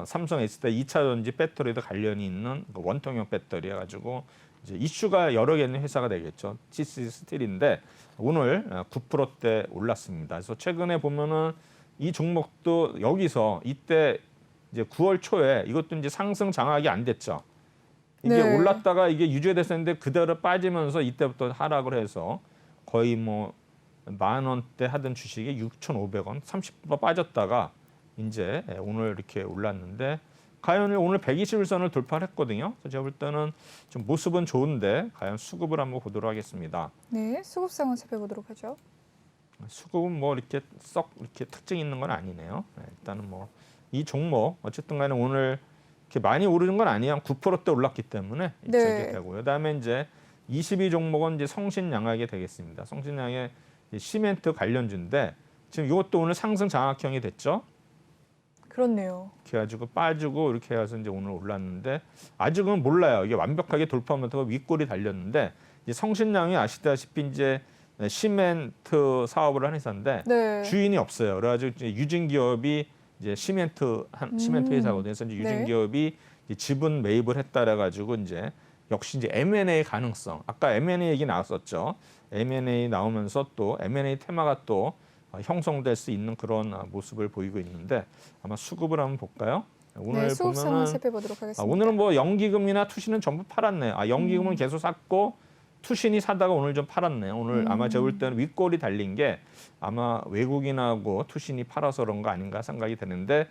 [SPEAKER 2] 삼성 SDI 2차 전지 배터리도 관련이 있는 그 원통형 배터리 해가지고 이제 이슈가 여러 개 있는 회사가 되겠죠. TCC 스틸인데 오늘 9%대 올랐습니다. 그래서 최근에 보면은 이 종목도 여기서 이때 이제 9월 초에 이것도 이제 상승 장악이 안 됐죠. 이게 올랐다가 이게 유지됐었는데 그대로 빠지면서 이때부터 하락을 해서 거의 뭐 10,000원대 하던 주식이 6,500원, 30% 빠졌다가 이제 오늘 이렇게 올랐는데 과연 오늘 121선을 돌파를 했거든요. 그래서 제가 볼 때는 좀 모습은 좋은데 과연 수급을 한번 보도록 하겠습니다.
[SPEAKER 1] 네, 수급 상황 살펴보도록 하죠.
[SPEAKER 2] 수급은 뭐 이렇게 썩 이렇게 특징 있는 건 아니네요. 일단은 뭐 이 종목 어쨌든 간에 오늘 이렇게 많이 오르는 건 아니에요. 9%대 올랐기 때문에 이렇게 되고요. 그다음에 이제 22 종목은 이제 성신양학이 되겠습니다. 성신양의 시멘트 관련주인데 지금 이것도 오늘 상승 장악형이 됐죠.
[SPEAKER 1] 그렇네요.
[SPEAKER 2] 이렇게 해가지고 빠지고 이렇게 해서 이제 오늘 올랐는데 아직은 몰라요. 이게 완벽하게 돌파하면서 윗골이 달렸는데 이제 성신양이 아시다시피 이제 시멘트 사업을 하는 회사인데 주인이 없어요. 그래가지고 이제 유진 기업이 이제 시멘트 회사거든요. 그래서 이제 유진 기업이 이제 지분 매입을 했다라 가지고 이제 역시 이제 M&A 가능성. 아까 M&A 얘기 나왔었죠. M&A 나오면서 또 M&A 테마가 또 형성될 수 있는 그런 모습을 보이고 있는데 아마 수급을 한번 볼까요? 오늘
[SPEAKER 1] 수급 상황
[SPEAKER 2] 보면은
[SPEAKER 1] 살펴보도록 하겠습니다.
[SPEAKER 2] 오늘은 뭐 연기금이나 투신은 전부 팔았네요. 연기금은 계속 샀고 투신이 사다가 오늘 좀 팔았네요. 오늘 아마 제가 볼 때는 윗골이 달린 게 아마 외국인하고 투신이 팔아서 그런 거 아닌가 생각이 드는데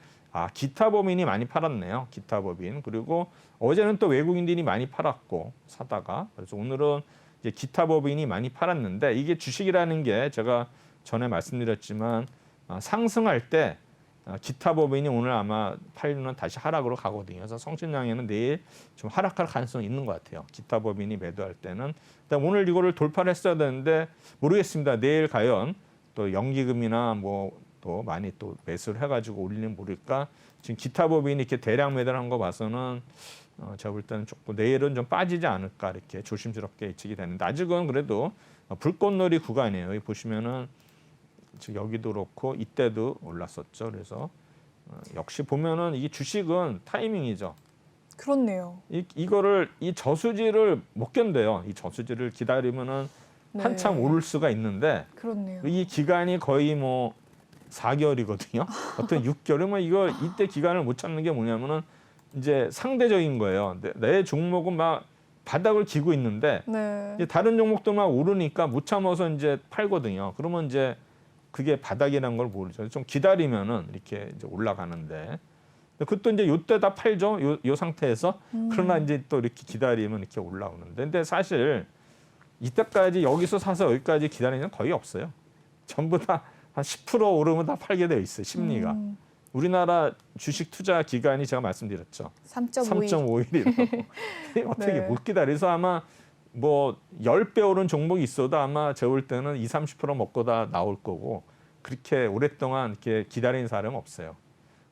[SPEAKER 2] 기타 법인이 많이 팔았네요. 기타 법인. 그리고 어제는 또 외국인들이 많이 팔았고 사다가 그래서 오늘은 이제 기타 법인이 많이 팔았는데 이게 주식이라는 게 제가 전에 말씀드렸지만 상승할 때 기타 법인이 오늘 아마 팔리면 다시 하락으로 가거든요. 그래서 성신양에는 내일 좀 하락할 가능성이 있는 것 같아요. 기타 법인이 매도할 때는. 오늘 이거를 돌파를 했어야 되는데 모르겠습니다. 내일 과연 또 연기금이나 뭐 또 많이 또 매수를 해가지고 올리는 모를까. 지금 기타 법인이 이렇게 대량 매도를 한 거 봐서는 제가 볼 때는 조금 내일은 좀 빠지지 않을까 이렇게 조심스럽게 예측이 되는데 아직은 그래도 불꽃놀이 구간이에요. 여기 보시면은 지금 여기도 그렇고 이때도 올랐었죠. 그래서 역시 보면은 이게 주식은 타이밍이죠.
[SPEAKER 1] 그렇네요.
[SPEAKER 2] 이거를 이 저수지를 못 견뎌요. 이 저수지를 기다리면은
[SPEAKER 1] 네.
[SPEAKER 2] 한참 오를 수가 있는데
[SPEAKER 1] 그렇네요.
[SPEAKER 2] 이 기간이 거의 뭐 4개월이거든요. 어떤 6개월. 뭐 이거 이때 기간을 못 찾는 게 뭐냐면은 이제 상대적인 거예요. 내 종목은 막 바닥을 기고 있는데
[SPEAKER 1] 네.
[SPEAKER 2] 이제 다른 종목도 막 오르니까 못 참아서 이제 팔거든요. 그러면 이제 그게 바닥이라는 걸 모르죠. 좀 기다리면은 이렇게 이제 올라가는데 그것도 이제 요때 다 팔죠. 요 상태에서. 그러나 이제 또 이렇게 기다리면 이렇게 올라오는데 근데 사실 이때까지 여기서 사서 여기까지 기다리는 거의 없어요. 전부 다 한 10% 오르면 다 팔게 되어 있어요. 심리가. 우리나라 주식 투자 기간이 제가 말씀드렸죠.
[SPEAKER 1] 3.5일.
[SPEAKER 2] 3.5일이라고. 어떻게
[SPEAKER 1] 네.
[SPEAKER 2] 못 기다려서 아마 뭐 10배 오른 종목이 있어도 아마 제가 볼 때는 20-30% 먹고 다 나올 거고 그렇게 오랫동안 이렇게 기다리는 사람은 없어요.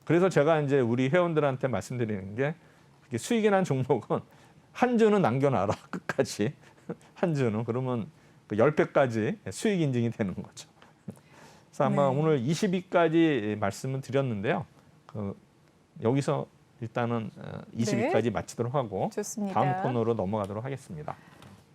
[SPEAKER 2] 그래서 제가 이제 우리 회원들한테 말씀드리는 게 수익이 난 종목은 한 주는 남겨놔라. 끝까지. 한 주는. 그러면 그 10배까지 수익 인증이 되는 거죠. 그래서 아마
[SPEAKER 1] 네.
[SPEAKER 2] 오늘 20위까지 말씀을 드렸는데요. 여기서 일단은 20위까지 마치도록 하고
[SPEAKER 1] 좋습니다.
[SPEAKER 2] 다음 코너로 넘어가도록 하겠습니다.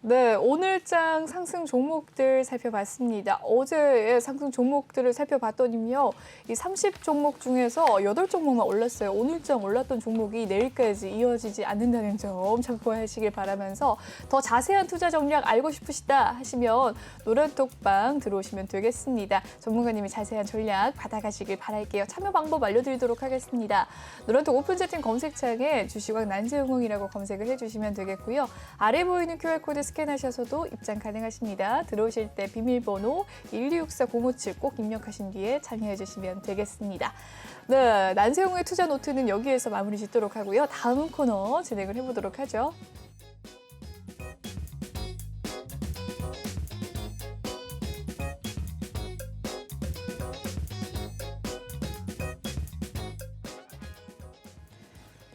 [SPEAKER 1] 네, 오늘장 상승 종목들 살펴봤습니다. 어제 상승 종목들을 살펴봤더니요. 이 30종목 중에서 8종목만 올랐어요. 오늘장 올랐던 종목이 내일까지 이어지지 않는다는 점 참고하시길 바라면서 더 자세한 투자 전략 알고 싶으시다 하시면 노란톡방 들어오시면 되겠습니다. 전문가님이 자세한 전략 받아가시길 바랄게요. 참여 방법 알려드리도록 하겠습니다. 노란톡 오픈 채팅 검색창에 주식왕 난세웅이라고 검색을 해주시면 되겠고요. 아래 보이는 QR코드 스캔하셔서도 입장 가능하십니다. 들어오실 때 비밀번호 1264057 꼭 입력하신 뒤에 참여해 주시면 되겠습니다. 네, 난세용의 투자 노트는 여기에서 마무리 짓도록 하고요. 다음 코너 진행을 해보도록 하죠.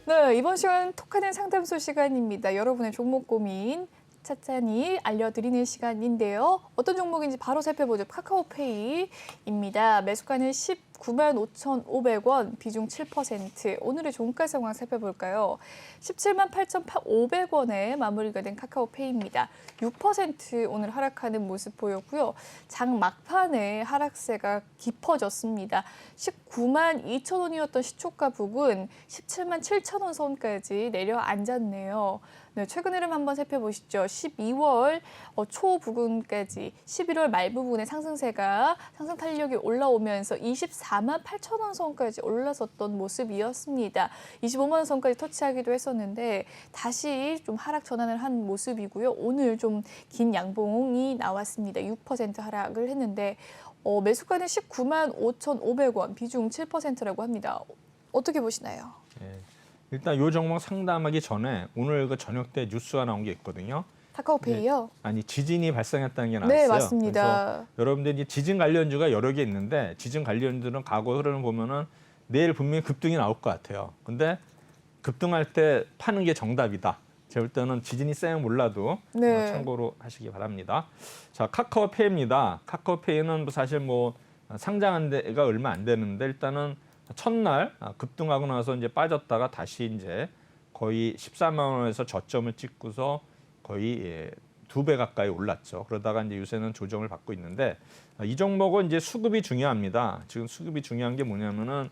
[SPEAKER 1] 네, 이번 시간 톡하는 상담소 시간입니다. 여러분의 종목 고민 차차니 알려드리는 시간인데요. 어떤 종목인지 바로 살펴보죠. 카카오페이입니다. 매수가는 195,500원, 비중 7%. 오늘의 종가 상황 살펴볼까요? 178,500원에 마무리가 된 카카오페이입니다. 6% 오늘 하락하는 모습 보였고요. 장 막판에 하락세가 깊어졌습니다. 192,000원이었던 시초가 부근 177,000원 선까지 내려앉았네요. 네, 최근 흐름 한번 살펴보시죠. 12월 초 부근까지 11월 말 부분에 상승세가 상승 탄력이 올라오면서 248,000원 선까지 올라섰던 모습이었습니다. 25만 원 선까지 터치하기도 했었는데 다시 좀 하락 전환을 한 모습이고요. 오늘 좀 긴 양봉이 나왔습니다. 6% 하락을 했는데 매수가는 195,500원, 비중 7%라고 합니다. 어떻게 보시나요?
[SPEAKER 2] 네. 일단 이 종목 상담하기 전에 오늘 그 저녁 때 뉴스가 나온 게 있거든요.
[SPEAKER 1] 카카오페이요?
[SPEAKER 2] 아니 지진이 발생했다는 게 나왔어요.
[SPEAKER 1] 네, 맞습니다.
[SPEAKER 2] 그래서 여러분들 이제 지진 관련주가 여러 개 있는데 지진 관련주는 과거 흐름을 보면은 내일 분명히 급등이 나올 것 같아요. 근데 급등할 때 파는 게 정답이다. 제가 볼 때는 지진이 세면 몰라도
[SPEAKER 1] 네.
[SPEAKER 2] 참고로 하시기 바랍니다. 자, 카카오페이입니다. 카카오페이는 사실 뭐 상장한 데가 얼마 안 되는데 일단은 첫날 급등하고 나서 이제 빠졌다가 다시 이제 거의 14만 원에서 저점을 찍고서 거의 2배 가까이 올랐죠. 그러다가 이제 요새는 조정을 받고 있는데 이 종목은 이제 수급이 중요합니다. 지금 수급이 중요한 게 뭐냐면은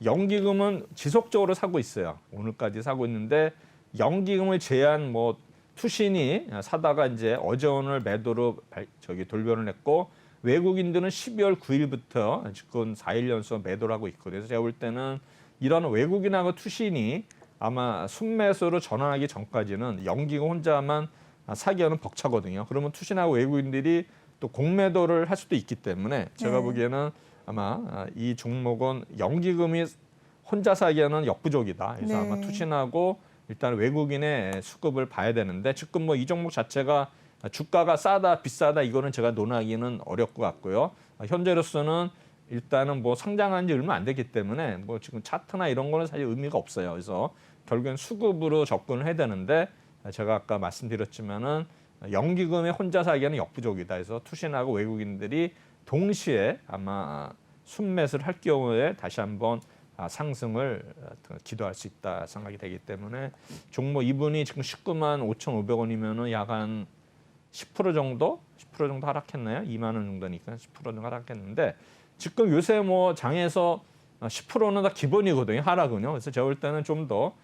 [SPEAKER 2] 연기금은 지속적으로 사고 있어요. 오늘까지 사고 있는데 연기금을 제한 뭐 투신이 사다가 이제 어제 오늘 매도로 돌변을 했고 외국인들은 12월 9일부터 지금 4일 연속 매도를 하고 있거든요. 그래서 제가 볼 때는 이런 외국인하고 투신이 아마 순매수로 전환하기 전까지는 연기금 혼자만 사기에는 벅차거든요. 그러면 투신하고 외국인들이 또 공매도를 할 수도 있기 때문에 제가
[SPEAKER 1] 네.
[SPEAKER 2] 보기에는 아마 이 종목은 연기금이 혼자 사기에는 역부족이다. 그래서
[SPEAKER 1] 네.
[SPEAKER 2] 아마 투신하고 일단 외국인의 수급을 봐야 되는데 지금 뭐 이 종목 자체가 주가가 싸다 비싸다 이거는 제가 논하기는 어려울 것 같고요. 현재로서는 일단은 뭐 상장한 지 얼마 안 됐기 때문에 뭐 지금 차트나 이런 거는 사실 의미가 없어요. 그래서 결국엔 수급으로 접근을 해야 되는데 제가 아까 말씀드렸지만은 연기금의 혼자 사기에는 역부족이다. 그래서 투신하고 외국인들이 동시에 아마 순매수를 할 경우에 다시 한번 상승을 기도할 수 있다 생각이 되기 때문에 종목 이분이 지금 19만 5,500원이면은 약 한 10% 정도 하락했나요? 2만 원 정도니까 10% 정도 하락했는데 지금 요새 뭐 장에서 10%는 다 기본이거든요. 하락은요. 그래서 제가 볼 때는 좀 더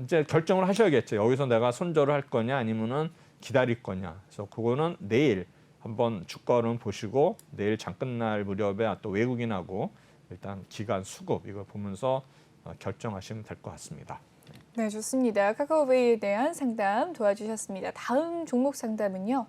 [SPEAKER 2] 이제 결정을 하셔야겠죠. 여기서 내가 손절을 할 거냐 아니면은 기다릴 거냐. 그래서 그거는 내일 한번 주가를 보시고 내일 장 끝날 무렵에 또 외국인하고 일단 기간 수급 이걸 보면서 결정하시면 될 것 같습니다.
[SPEAKER 1] 네, 좋습니다. 카카오베이에 대한 상담 도와주셨습니다. 다음 종목 상담은요.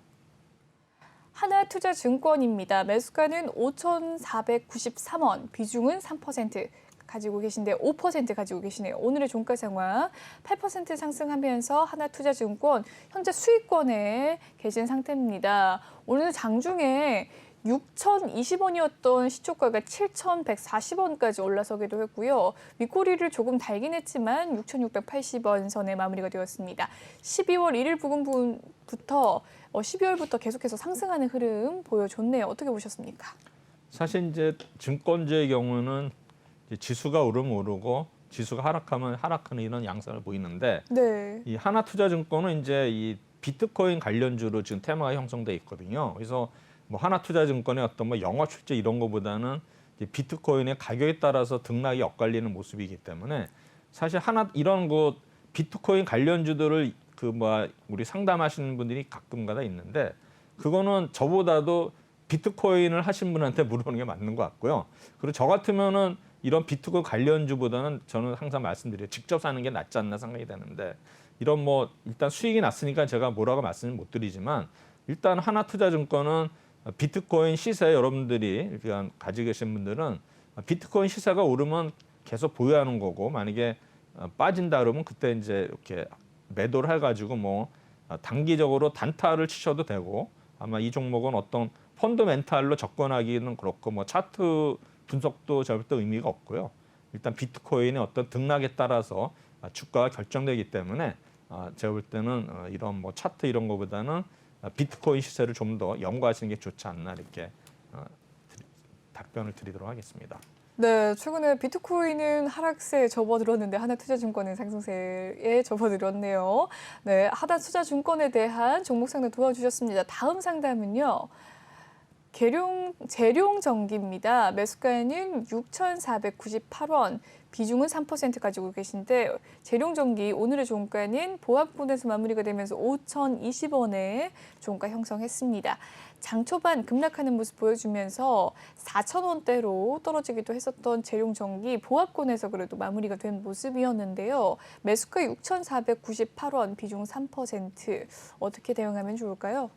[SPEAKER 1] 하나투자증권입니다. 매수가는 5,493원, 비중은 3% 가지고 계신데 5% 가지고 계시네요. 오늘의 종가 상황 8% 상승하면서 하나투자증권 현재 수익권에 계신 상태입니다. 오늘 장중에 6,020원이었던 시초가가 7,140원까지 올라서기도 했고요. 윗꼬리를 조금 달긴 했지만 6,680원 선에 마무리가 되었습니다. 12월 1일 부근부터 12월부터 계속해서 상승하는 흐름 보여줬네요. 어떻게 보셨습니까?
[SPEAKER 2] 사실 이제 증권주의 경우는 이제 지수가 오르면 오르고 지수가 하락하면 하락하는 이런 양상을 보이는데
[SPEAKER 1] 네.
[SPEAKER 2] 이 하나투자증권은 이제 이 비트코인 관련주로 지금 테마가 형성돼 있거든요. 그래서 뭐 하나투자증권의 어떤 뭐 영업 실적 이런 거보다는 비트코인의 가격에 따라서 등락이 엇갈리는 모습이기 때문에 사실 이런 거 비트코인 관련주들을 우리 상담하시는 분들이 가끔가다 있는데 그거는 저보다도 비트코인을 하신 분한테 물어보는 게 맞는 것 같고요. 그리고 저 같으면은 이런 비트코인 관련주보다는 저는 항상 말씀드려요. 직접 사는 게 낫지 않나 생각이 되는데 이런 뭐 일단 수익이 났으니까 제가 뭐라고 말씀을 못 드리지만 일단 하나투자증권은 비트코인 시세 여러분들이 가지고 계신 분들은 비트코인 시세가 오르면 계속 보유하는 거고 만약에 빠진다 그러면 그때 이제 이렇게 매도를 해가지고 뭐 단기적으로 단타를 치셔도 되고 아마 이 종목은 어떤 펀더멘탈로 접근하기는 그렇고 뭐 차트 분석도 절대 의미가 없고요. 일단 비트코인의 어떤 등락에 따라서 주가가 결정되기 때문에 제가 볼 때는 이런 뭐 차트 이런 거보다는 비트코인 시세를 좀 더 연구하시는 게 좋지 않나 이렇게 답변을 드리도록 하겠습니다.
[SPEAKER 1] 네, 최근에 비트코인은 하락세에 접어들었는데 하나투자증권은 상승세에 접어들었네요. 네, 하나투자증권에 대한 종목 상담 도와주셨습니다. 다음 상담은요. 재룡전기입니다. 매수가는 6,498원, 비중은 3% 가지고 계신데 재룡전기 오늘의 종가는 보합권에서 마무리가 되면서 5,020원에 종가 형성했습니다. 장 초반 급락하는 모습 보여주면서 4,000원대로 떨어지기도 했었던 재룡전기 보합권에서 그래도 마무리가 된 모습이었는데요. 매수가 6,498원, 비중 3%. 어떻게 대응하면 좋을까요?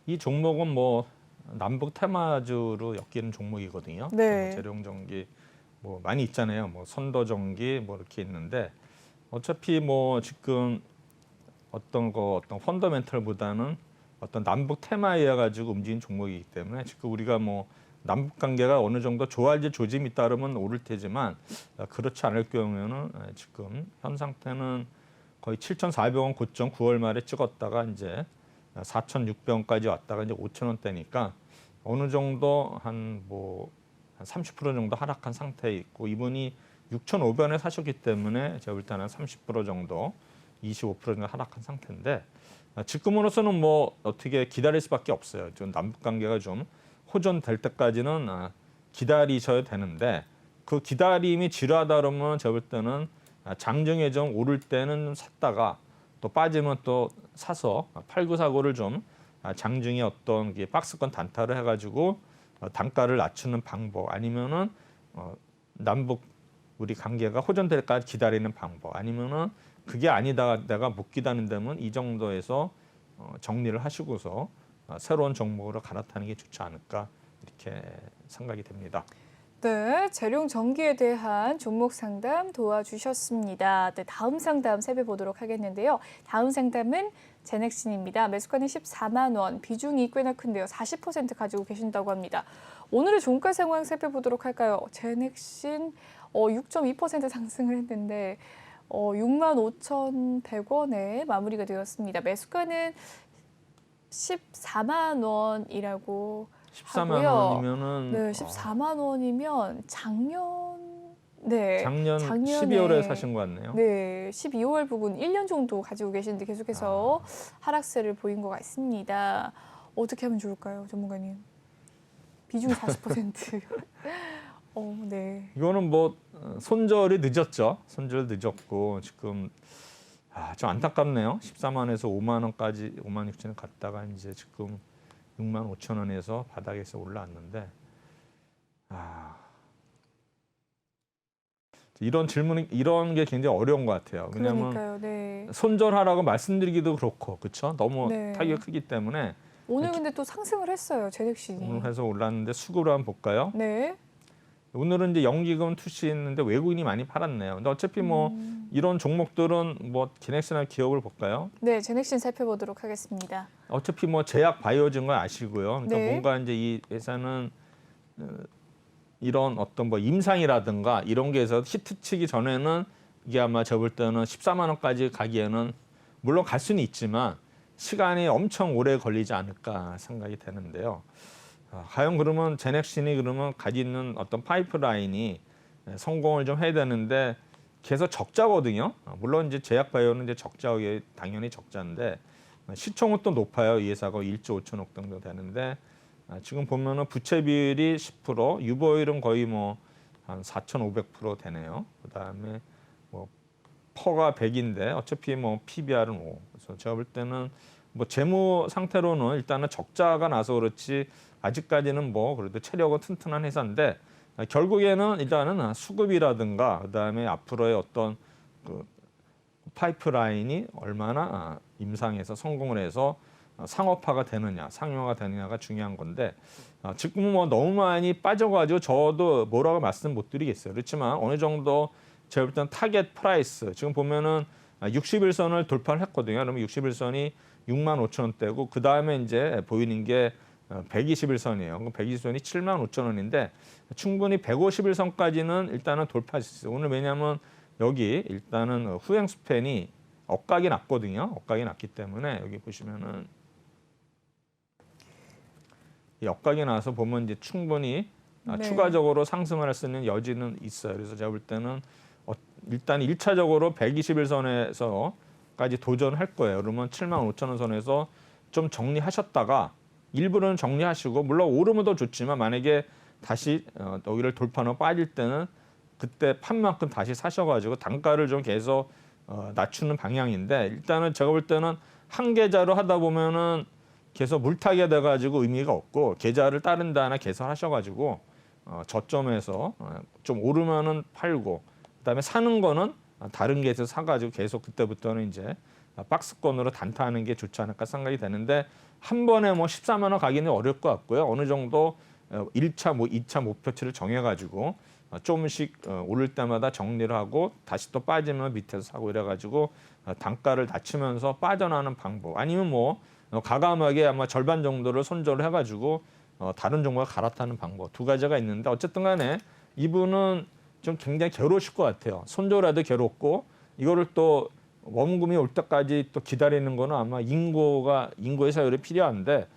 [SPEAKER 2] 이 종목은 뭐 남북 테마주로 엮이는 종목이거든요.
[SPEAKER 1] 네.
[SPEAKER 2] 재룡전기 뭐 많이 있잖아요. 뭐 선도전기 뭐 이렇게 있는데 어차피 뭐 지금 어떤 펀더멘털보다는 어떤 남북 테마에 의해 가지고 움직이는 종목이기 때문에 지금 우리가 뭐 남북 관계가 어느 정도 좋아질 조짐이 따르면 오를 테지만 그렇지 않을 경우에는 지금 현 상태는 거의 7,400원 고점 9월 말에 찍었다가 이제 4,600원까지 왔다가 이제 5,000원대니까 어느 정도 한 30% 정도 하락한 상태에 있고 이분이 6,500원에 사셨기 때문에 제가 볼 때는 30% 정도 25% 정도 하락한 상태인데 지금으로서는 뭐 어떻게 기다릴 수밖에 없어요. 좀 남북 관계가 좀 호전될 때까지는 기다리셔야 되는데 그 기다림이 지루하다 그러면 제가 볼 때는 장중에 좀 오를 때는 샀다가 또 빠지면 또 사서 8949를 좀 장중에 어떤 박스권 단타를 해가지고 단가를 낮추는 방법 아니면은 남북 우리 관계가 호전될 때까지 기다리는 방법 아니면은 그게 아니다 내가 못 기다린다면 이 정도에서 정리를 하시고서 새로운 종목으로 갈아타는 게 좋지 않을까 이렇게 생각이 됩니다.
[SPEAKER 1] 네, 재룡 전기에 대한 종목 상담 도와주셨습니다. 네, 다음 상담 살펴보도록 하겠는데요. 다음 상담은 제넥신입니다. 매수가는 14만 원, 비중이 꽤나 큰데요. 40% 가지고 계신다고 합니다. 오늘의 종가 상황 살펴보도록 할까요? 제넥신 6.2% 상승을 했는데 65,100원에 마무리가 되었습니다. 매수가는 14만 원이라고
[SPEAKER 2] 14만
[SPEAKER 1] 하고요.
[SPEAKER 2] 원이면은
[SPEAKER 1] 네, 14만 원이면 작년
[SPEAKER 2] 작년에 12월에 사신 것 같네요.
[SPEAKER 1] 네, 12월 부근 1년 정도 가지고 계시는데 계속해서 하락세를 보인 것 같습니다. 어떻게 하면 좋을까요, 전문가님? 비중이 40%. 네.
[SPEAKER 2] 이거는 뭐 손절이 늦었죠. 손절 늦었고 지금 좀 안타깝네요. 14만에서 5만 원까지 5만 6천 원 갔다가 이제 지금 6만 5천 원에서 바닥에서 올라왔는데 이런 질문이 이런 게 굉장히 어려운 것 같아요. 왜냐하면
[SPEAKER 1] 그러니까요. 네.
[SPEAKER 2] 손절하라고 말씀드리기도 그렇고 그렇죠. 너무
[SPEAKER 1] 네.
[SPEAKER 2] 타격이 크기 때문에
[SPEAKER 1] 오늘 근데 또 상승을 했어요, 제넥신이.
[SPEAKER 2] 오늘 해서 올랐는데 수급을 한번 볼까요?
[SPEAKER 1] 네.
[SPEAKER 2] 오늘은 이제 연기금 투시했는데 외국인이 많이 팔았네요. 근데 어차피 뭐 이런 종목들은 뭐 기넥스나 기업을 볼까요?
[SPEAKER 1] 네, 제넥신 살펴보도록 하겠습니다.
[SPEAKER 2] 어차피 뭐 제약 바이오진 걸 아시고요. 그러니까
[SPEAKER 1] 네.
[SPEAKER 2] 뭔가 이제 이 회사는 이런 어떤 뭐 임상이라든가 이런 게 해서 히트 치기 전에는 이게 아마 저 볼 때는 14만 원까지 가기에는 물론 갈 수는 있지만 시간이 엄청 오래 걸리지 않을까 생각이 되는데요. 과연 그러면 제넥신이 그러면 가지고 있는 어떤 파이프라인이 성공을 좀 해야 되는데 계속 적자거든요. 물론 이제 제약바이오는 이제 적자가 당연히 적자인데 시총은 또 높아요. 이 회사가 1조 5천억 정도 되는데 지금 보면은 부채 비율이 10%, 유보율은 거의 뭐 한 4,500% 되네요. 그다음에 뭐 퍼가 100인데 어차피 뭐 PBR은 5. 그래서 제가 볼 때는 뭐 재무 상태로는 일단은 적자가 나서 그렇지 아직까지는 뭐 그래도 체력은 튼튼한 회사인데 결국에는 일단은 수급이라든가 그다음에 앞으로의 어떤 그 파이프라인이 얼마나 임상에서 성공을 해서 상업화가 되느냐, 상용화가 되느냐가 중요한 건데 지금 뭐 너무 많이 빠져가지고 저도 뭐라고 말씀 못 드리겠어요. 그렇지만 어느 정도 제가 볼 때는 타겟 프라이스 지금 보면은 60일선을 돌파를 했거든요. 그러면 60일선이 6만 5천 원대고 그 다음에 이제 보이는 게 121선이에요. 그럼 120선이 7만 5천 원인데 충분히 151선까지는 일단은 돌파할 수 있어요. 오늘 왜냐하면 여기 일단은 후행 스팬이 엇각이 났거든요. 엇각이 났기 때문에 여기 보시면은 이 엇각이 나서 보면 이제 충분히
[SPEAKER 1] 네.
[SPEAKER 2] 추가적으로 상승을 할 수 있는 여지는 있어요. 그래서 제가 볼 때는 일단 1차적으로 121선에서까지 도전할 거예요. 그러면 7만 5천 원 선에서 좀 정리하셨다가 일부는 정리하시고 물론 오르면 더 좋지만 만약에 다시 여기를 돌파하면 빠질 때는 그때 판만큼 다시 사셔가지고 단가를 좀 계속 낮추는 방향인데 일단은 제가 볼 때는 한 계좌로 하다 보면은 계속 물타기가 돼가지고 의미가 없고 계좌를 다른 데 하나 개설하셔가지고 저점에서 좀 오르면은 팔고 그다음에 사는 거는 다른 게에서 사가지고 계속 그때부터는 이제 박스권으로 단타하는 게 좋지 않을까 생각이 되는데 한 번에 뭐 14만 원 가기는 어려울 것 같고요. 어느 정도 1차, 2차 목표치를 정해가지고 조금씩 오를 때마다 정리를 하고 다시 또 빠지면 밑에서 사고 이래가지고 단가를 낮추면서 빠져나가는 방법 아니면 뭐 과감하게 아마 절반 정도를 손절을 해가지고 다른 종목을 갈아타는 방법 두 가지가 있는데 어쨌든 간에 이분은 좀 굉장히 괴로우실 것 같아요. 손절해도 괴롭고 이거를 또 원금이 올 때까지 또 기다리는 거는 아마 인고의 사유이 필요한데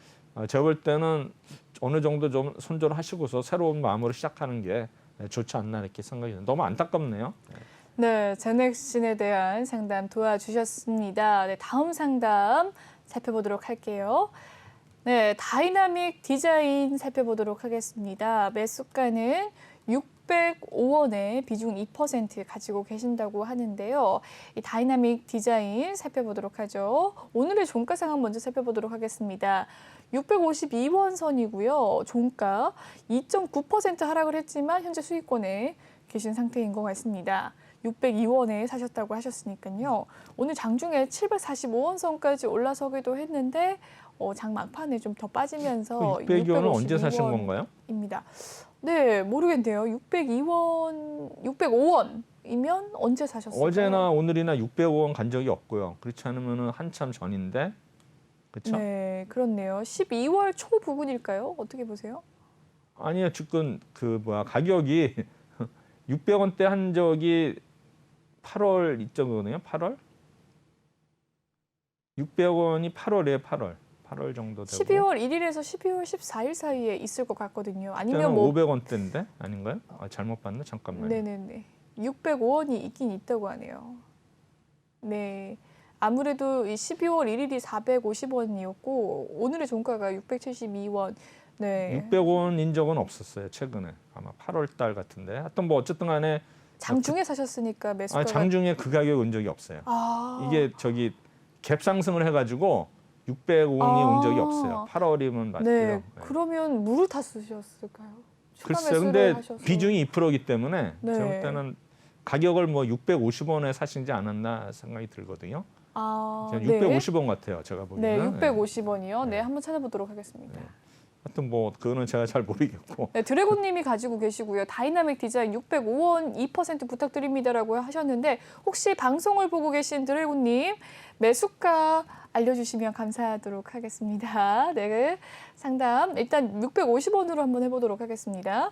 [SPEAKER 2] 제가 볼 때는 어느 정도 좀 손절하시고서 새로운 마음으로 시작하는 게 좋지 않나 이렇게 생각이 듭니다. 너무 안타깝네요.
[SPEAKER 1] 네, 제넥신에 대한 상담 도와주셨습니다. 네, 다음 상담 살펴보도록 할게요. 네, 다이나믹 디자인 살펴보도록 하겠습니다. 매수가는 605원에 비중 2% 가지고 계신다고 하는데요. 이 다이나믹 디자인 살펴보도록 하죠. 오늘의 종가 상황 먼저 살펴보도록 하겠습니다. 652원 선이고요. 종가 2.9% 하락을 했지만 현재 수익권에 계신 상태인 것 같습니다. 602원에 사셨다고 하셨으니까요. 오늘 장중에 745원 선까지 올라서기도 했는데 장 막판에 좀 더 빠지면서
[SPEAKER 2] 602원은 언제 사신 건가요?
[SPEAKER 1] 입니다. 네, 모르겠네요. 605원이면 언제 사셨을까요?
[SPEAKER 2] 어제나 오늘이나 605원 간 적이 없고요. 그렇지 않으면 한참 전인데. 그렇죠?
[SPEAKER 1] 네, 그렇네요. 12월 초 부근일까요? 어떻게 보세요?
[SPEAKER 2] 아니요. 지금 가격이 600원대 한 적이 8월 이점이거든요. 8월? 600원이 8월이에요. 8월 정도 되고.
[SPEAKER 1] 12월 1일에서 12월 14일 사이에 있을 것 같거든요. 아니면
[SPEAKER 2] 500원대인데 아닌가요? 잘못 봤나? 잠깐만요.
[SPEAKER 1] 네네네. 605원이 있긴 있다고 하네요. 네. 아무래도 이 12월 1일이 450원이었고 오늘의 종가가 672원. 네.
[SPEAKER 2] 600원인 적은 없었어요. 최근에. 아마 8월 달 같은데. 하여튼 어쨌든 간에
[SPEAKER 1] 장중에 사셨으니까 매수가가
[SPEAKER 2] 장중에 그 가격에 온 적이 없어요.
[SPEAKER 1] 아.
[SPEAKER 2] 이게 갭 상승을 해가지고 600원이 온 적이 없어요. 8월이면 맞고요.
[SPEAKER 1] 네. 그러면 물을 다 쓰셨을까요?
[SPEAKER 2] 글쎄요. 근데 비중이 2%이기 때문에
[SPEAKER 1] 네.
[SPEAKER 2] 제가 볼 때는 가격을 650원에 사신지 않았나 생각이 들거든요. 650원 같아요. 제가 보기에는.
[SPEAKER 1] 네, 650원이요. 네, 한번 찾아보도록 하겠습니다.
[SPEAKER 2] 네. 하여튼 그거는 제가 잘 모르겠고.
[SPEAKER 1] 네, 드래곤님이 가지고 계시고요. 다이나믹 디자인 605원 2% 부탁드립니다라고 하셨는데 혹시 방송을 보고 계신 드래곤님 매수가 알려주시면 감사하도록 하겠습니다. 네, 상담 일단 650원으로 한번 해보도록 하겠습니다.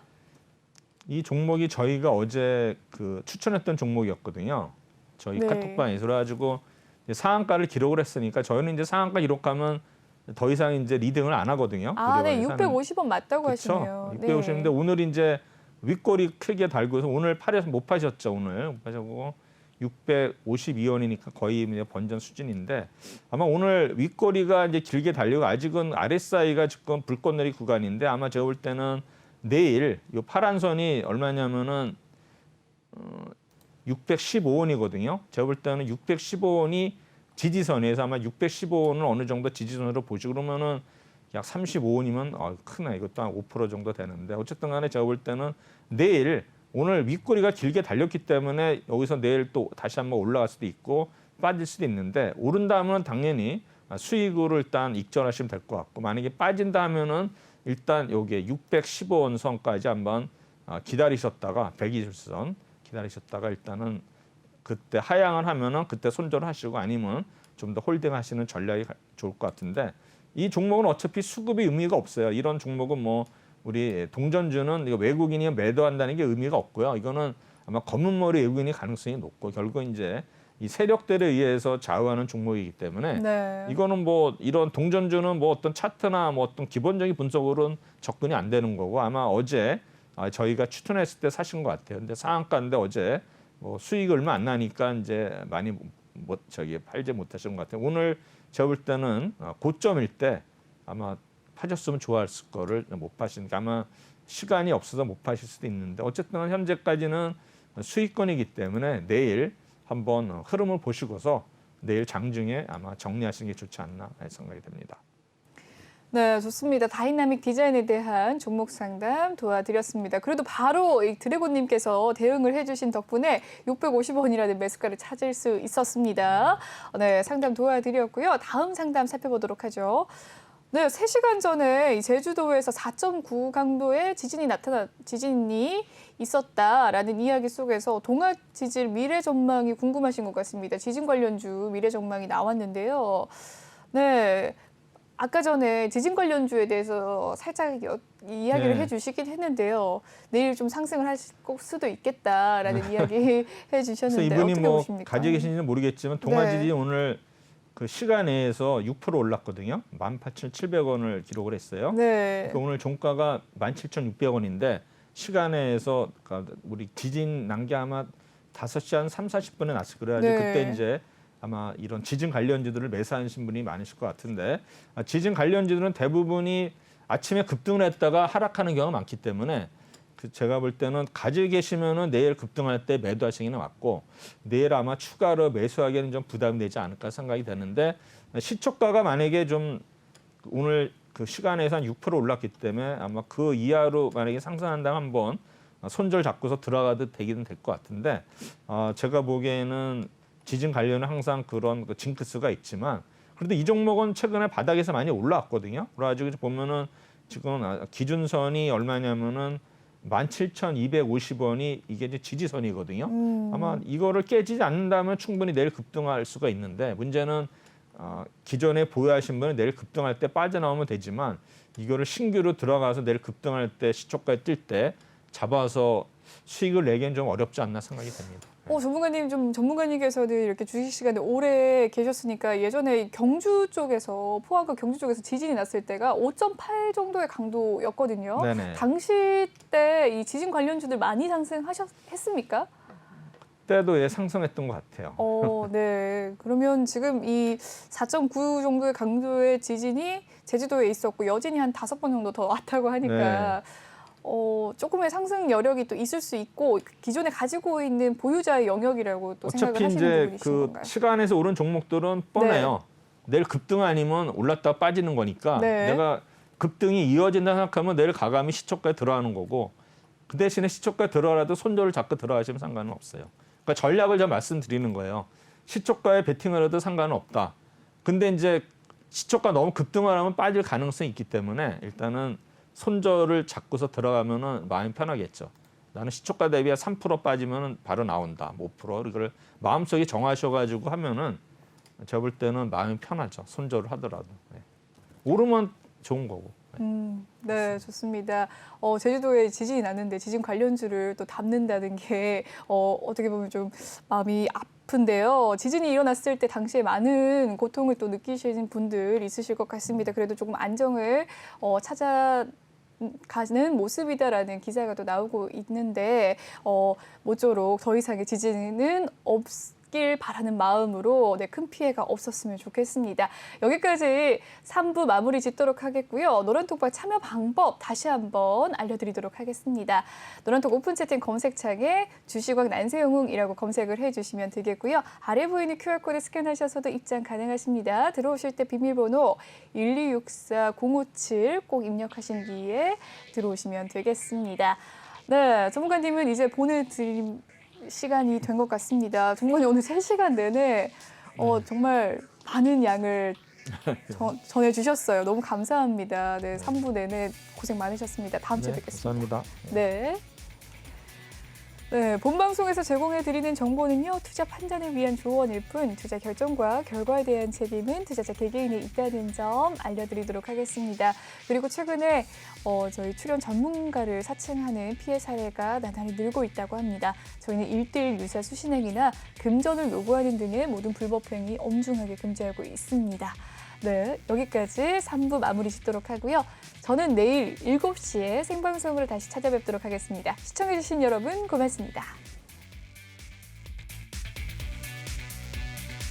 [SPEAKER 2] 이 종목이 저희가 어제 추천했던 종목이었거든요. 저희
[SPEAKER 1] 네.
[SPEAKER 2] 카톡방에서 그래가지고 상한가를 기록을 했으니까 저희는 이제 상한가 기록하면 더 이상 이제 리딩을 안 하거든요.
[SPEAKER 1] 네, 650원 맞다고 하시네요.
[SPEAKER 2] 650원인데
[SPEAKER 1] 네.
[SPEAKER 2] 오늘 이제 윗꼬리 크게 달고서 오늘 못 파셨죠. 오늘 못 파셨고 652원이니까 거의 이제 번전 수준인데 아마 오늘 윗꼬리가 이제 길게 달리고 아직은 RSI가 지금 불꽃놀이 구간인데 아마 제가 볼 때는 내일 이 파란 선이 얼마냐면은 615원이거든요. 제가 볼 때는 615원이 지지선에서 아마 615원을 어느 정도 지지선으로 보시고 그러면은 약 35원이면 크네. 이것도 한 5% 정도 되는데 어쨌든 간에 제가 볼 때는 내일 오늘 윗꼬리가 길게 달렸기 때문에 여기서 내일 또 다시 한번 올라갈 수도 있고 빠질 수도 있는데 오른다 하면 당연히 수익으로 일단 익절하시면 될 것 같고 만약에 빠진다 하면은 일단 여기에 615원 선까지 한번 기다리셨다가 120선 기다리셨다가 일단은 그때 하향을 하면은 그때 손절을 하시고 아니면 좀 더 홀딩하시는 전략이 좋을 것 같은데 이 종목은 어차피 수급이 의미가 없어요. 이런 종목은 우리 동전주는 외국인이 매도한다는 게 의미가 없고요. 이거는 아마 검은 머리 외국인이 가능성이 높고 결국 이제 이 세력들에 의해서 좌우하는 종목이기 때문에
[SPEAKER 1] 네.
[SPEAKER 2] 이거는 이런 동전주는 어떤 차트나 어떤 기본적인 분석으로는 접근이 안 되는 거고 아마 어제 저희가 추천했을 때 사신 것 같아요. 근데 상한가인데 어제 수익 얼마 안 나니까 이제 많이 팔지 못하신 것 같아요. 오늘 제가 볼 때는 고점일 때 아마 파셨으면 좋았을 거를 못 파시니까 아마 시간이 없어서 못 파실 수도 있는데 어쨌든 현재까지는 수익권이기 때문에 내일 한번 흐름을 보시고서 내일 장중에 아마 정리하시는 게 좋지 않나 생각이 됩니다.
[SPEAKER 1] 네, 좋습니다. 다이나믹 디자인에 대한 종목 상담 도와드렸습니다. 그래도 바로 이 드래곤님께서 대응을 해주신 덕분에 650원이라는 매수가를 찾을 수 있었습니다. 네, 상담 도와드렸고요. 다음 상담 살펴보도록 하죠. 네, 3시간 전에 이 제주도에서 4.9 강도의 지진이 있었다라는 이야기 속에서 동아지질 미래 전망이 궁금하신 것 같습니다. 지진 관련주 미래 전망이 나왔는데요. 네. 아까 전에 지진 관련주에 대해서 살짝 이야기를 해주시긴 했는데요. 내일 좀 상승을 할 수도 있겠다라는 이야기 해주셨는데
[SPEAKER 2] 이분이
[SPEAKER 1] 어떻게 보십니까?
[SPEAKER 2] 가지고 계신지는 모르겠지만 동아지진이 오늘 그 시간에서 6% 올랐거든요. 18,700원을 기록을 했어요.
[SPEAKER 1] 네.
[SPEAKER 2] 그러니까 오늘 종가가 17,600원인데 시간에서 우리 지진 난 게 아마 5시 한 3, 40분에 났을 그래가지고 그때 이제 아마 이런 지진 관련주들을 매수하신 분이 많으실 것 같은데 지진 관련주들은 대부분이 아침에 급등을 했다가 하락하는 경우가 많기 때문에 제가 볼 때는 가지고 계시면은 내일 급등할 때 매도하시는 게 맞고 내일 아마 추가로 매수하기에는 좀 부담이 되지 않을까 생각이 되는데 시초가가 만약에 좀 오늘 그 시간에서 한 6% 올랐기 때문에 아마 그 이하로 만약에 상승한다면 한번 손절 잡고서 들어가도 되기는 될 것 같은데 제가 보기에는 지진 관련은 항상 그런 그 징크스가 있지만 그래도 이 종목은 최근에 바닥에서 많이 올라왔거든요. 그래가지고 보면은 지금 기준선이 얼마냐면은 17,250원이 이게 이제 지지선이거든요. 아마 이거를 깨지지 않는다면 충분히 내일 급등할 수가 있는데 문제는 기존에 보유하신 분은 내일 급등할 때 빠져나오면 되지만 이거를 신규로 들어가서 내일 급등할 때 시초가에 뛸 때 잡아서 수익을 내기는 좀 어렵지 않나 생각이 됩니다.
[SPEAKER 1] 전문가님 좀 전문가님께서는 이렇게 주식 시간에 오래 계셨으니까 예전에 경주 쪽에서 포항과 경주 쪽에서 지진이 났을 때가 5.8 정도의 강도였거든요.
[SPEAKER 2] 네네.
[SPEAKER 1] 당시 때 이 지진 관련주들 많이 상승했습니까?
[SPEAKER 2] 그때도 상승했던 것 같아요.
[SPEAKER 1] 네. 그러면 지금 이 4.9 정도의 강도의 지진이 제주도에 있었고 여진이 한 5번 정도 더 왔다고 하니까 조금의 상승 여력이 또 있을 수 있고 기존에 가지고 있는 보유자의 영역이라고 또 생각을
[SPEAKER 2] 어차피
[SPEAKER 1] 하시는
[SPEAKER 2] 이제
[SPEAKER 1] 부분이신
[SPEAKER 2] 그
[SPEAKER 1] 건가요?
[SPEAKER 2] 시간에서 오른 종목들은 뻔해요. 내일 급등 아니면 올랐다 빠지는 거니까
[SPEAKER 1] 네.
[SPEAKER 2] 내가 급등이 이어진다 생각하면 내일 가감이 시초가에 들어가는 거고 그 대신에 시초가에 들어가도 손절을 잡고 들어가시면 상관은 없어요. 그러니까 전략을 제가 말씀드리는 거예요. 시초가에 베팅을 해도 상관은 없다. 근데 이제 시초가 너무 급등을 하면 빠질 가능성이 있기 때문에 일단은 손절을 잡고서 들어가면은 마음이 편하겠죠. 나는 시초가 대비 3% 빠지면은 바로 나온다. 5% 이걸 마음속에 정하셔가지고 하면은 제가 볼 때는 마음이 편하죠. 손절을 하더라도. 네. 오르면 좋은 거고.
[SPEAKER 1] 네, 좋습니다. 제주도에 지진이 났는데 지진 관련주를 또 담는다는 게 어떻게 보면 좀 마음이 아픈데요. 지진이 일어났을 때 당시에 많은 고통을 또 느끼시는 분들 있으실 것 같습니다. 그래도 조금 안정을 찾아가는 모습이다라는 기사가 또 나오고 있는데 모쪼록 더 이상의 지진은 없길 바라는 마음으로 큰 피해가 없었으면 좋겠습니다. 여기까지 3부 마무리 짓도록 하겠고요. 노란톡방 참여 방법 다시 한번 알려드리도록 하겠습니다. 노란톡 오픈 채팅 검색창에 주식왕 난세영웅이라고 검색을 해주시면 되겠고요. 아래 보이는 QR코드 스캔하셔서도 입장 가능하십니다. 들어오실 때 비밀번호 1264057 꼭 입력하신 뒤에 들어오시면 되겠습니다. 네, 전문가님은 이제 보내드림 시간이 된 것 같습니다. 전문가님 오늘 3시간 내내 정말 많은 양을 전해주셨어요. 너무 감사합니다. 네, 3부 내내 고생 많으셨습니다. 다음 주에 뵙겠습니다.
[SPEAKER 2] 감사합니다.
[SPEAKER 1] 네. 네, 본 방송에서 제공해드리는 정보는요, 투자 판단을 위한 조언일 뿐 투자 결정과 결과에 대한 책임은 투자자 개개인에 있다는 점 알려드리도록 하겠습니다. 그리고 최근에 저희 출연 전문가를 사칭하는 피해 사례가 나날이 늘고 있다고 합니다. 저희는 1:1 유사 수신행위나 금전을 요구하는 등의 모든 불법 행위 엄중하게 금지하고 있습니다. 네, 여기까지 3부 마무리 짓도록 하고요. 저는 내일 7시에 생방송으로 다시 찾아뵙도록 하겠습니다. 시청해주신 여러분 고맙습니다.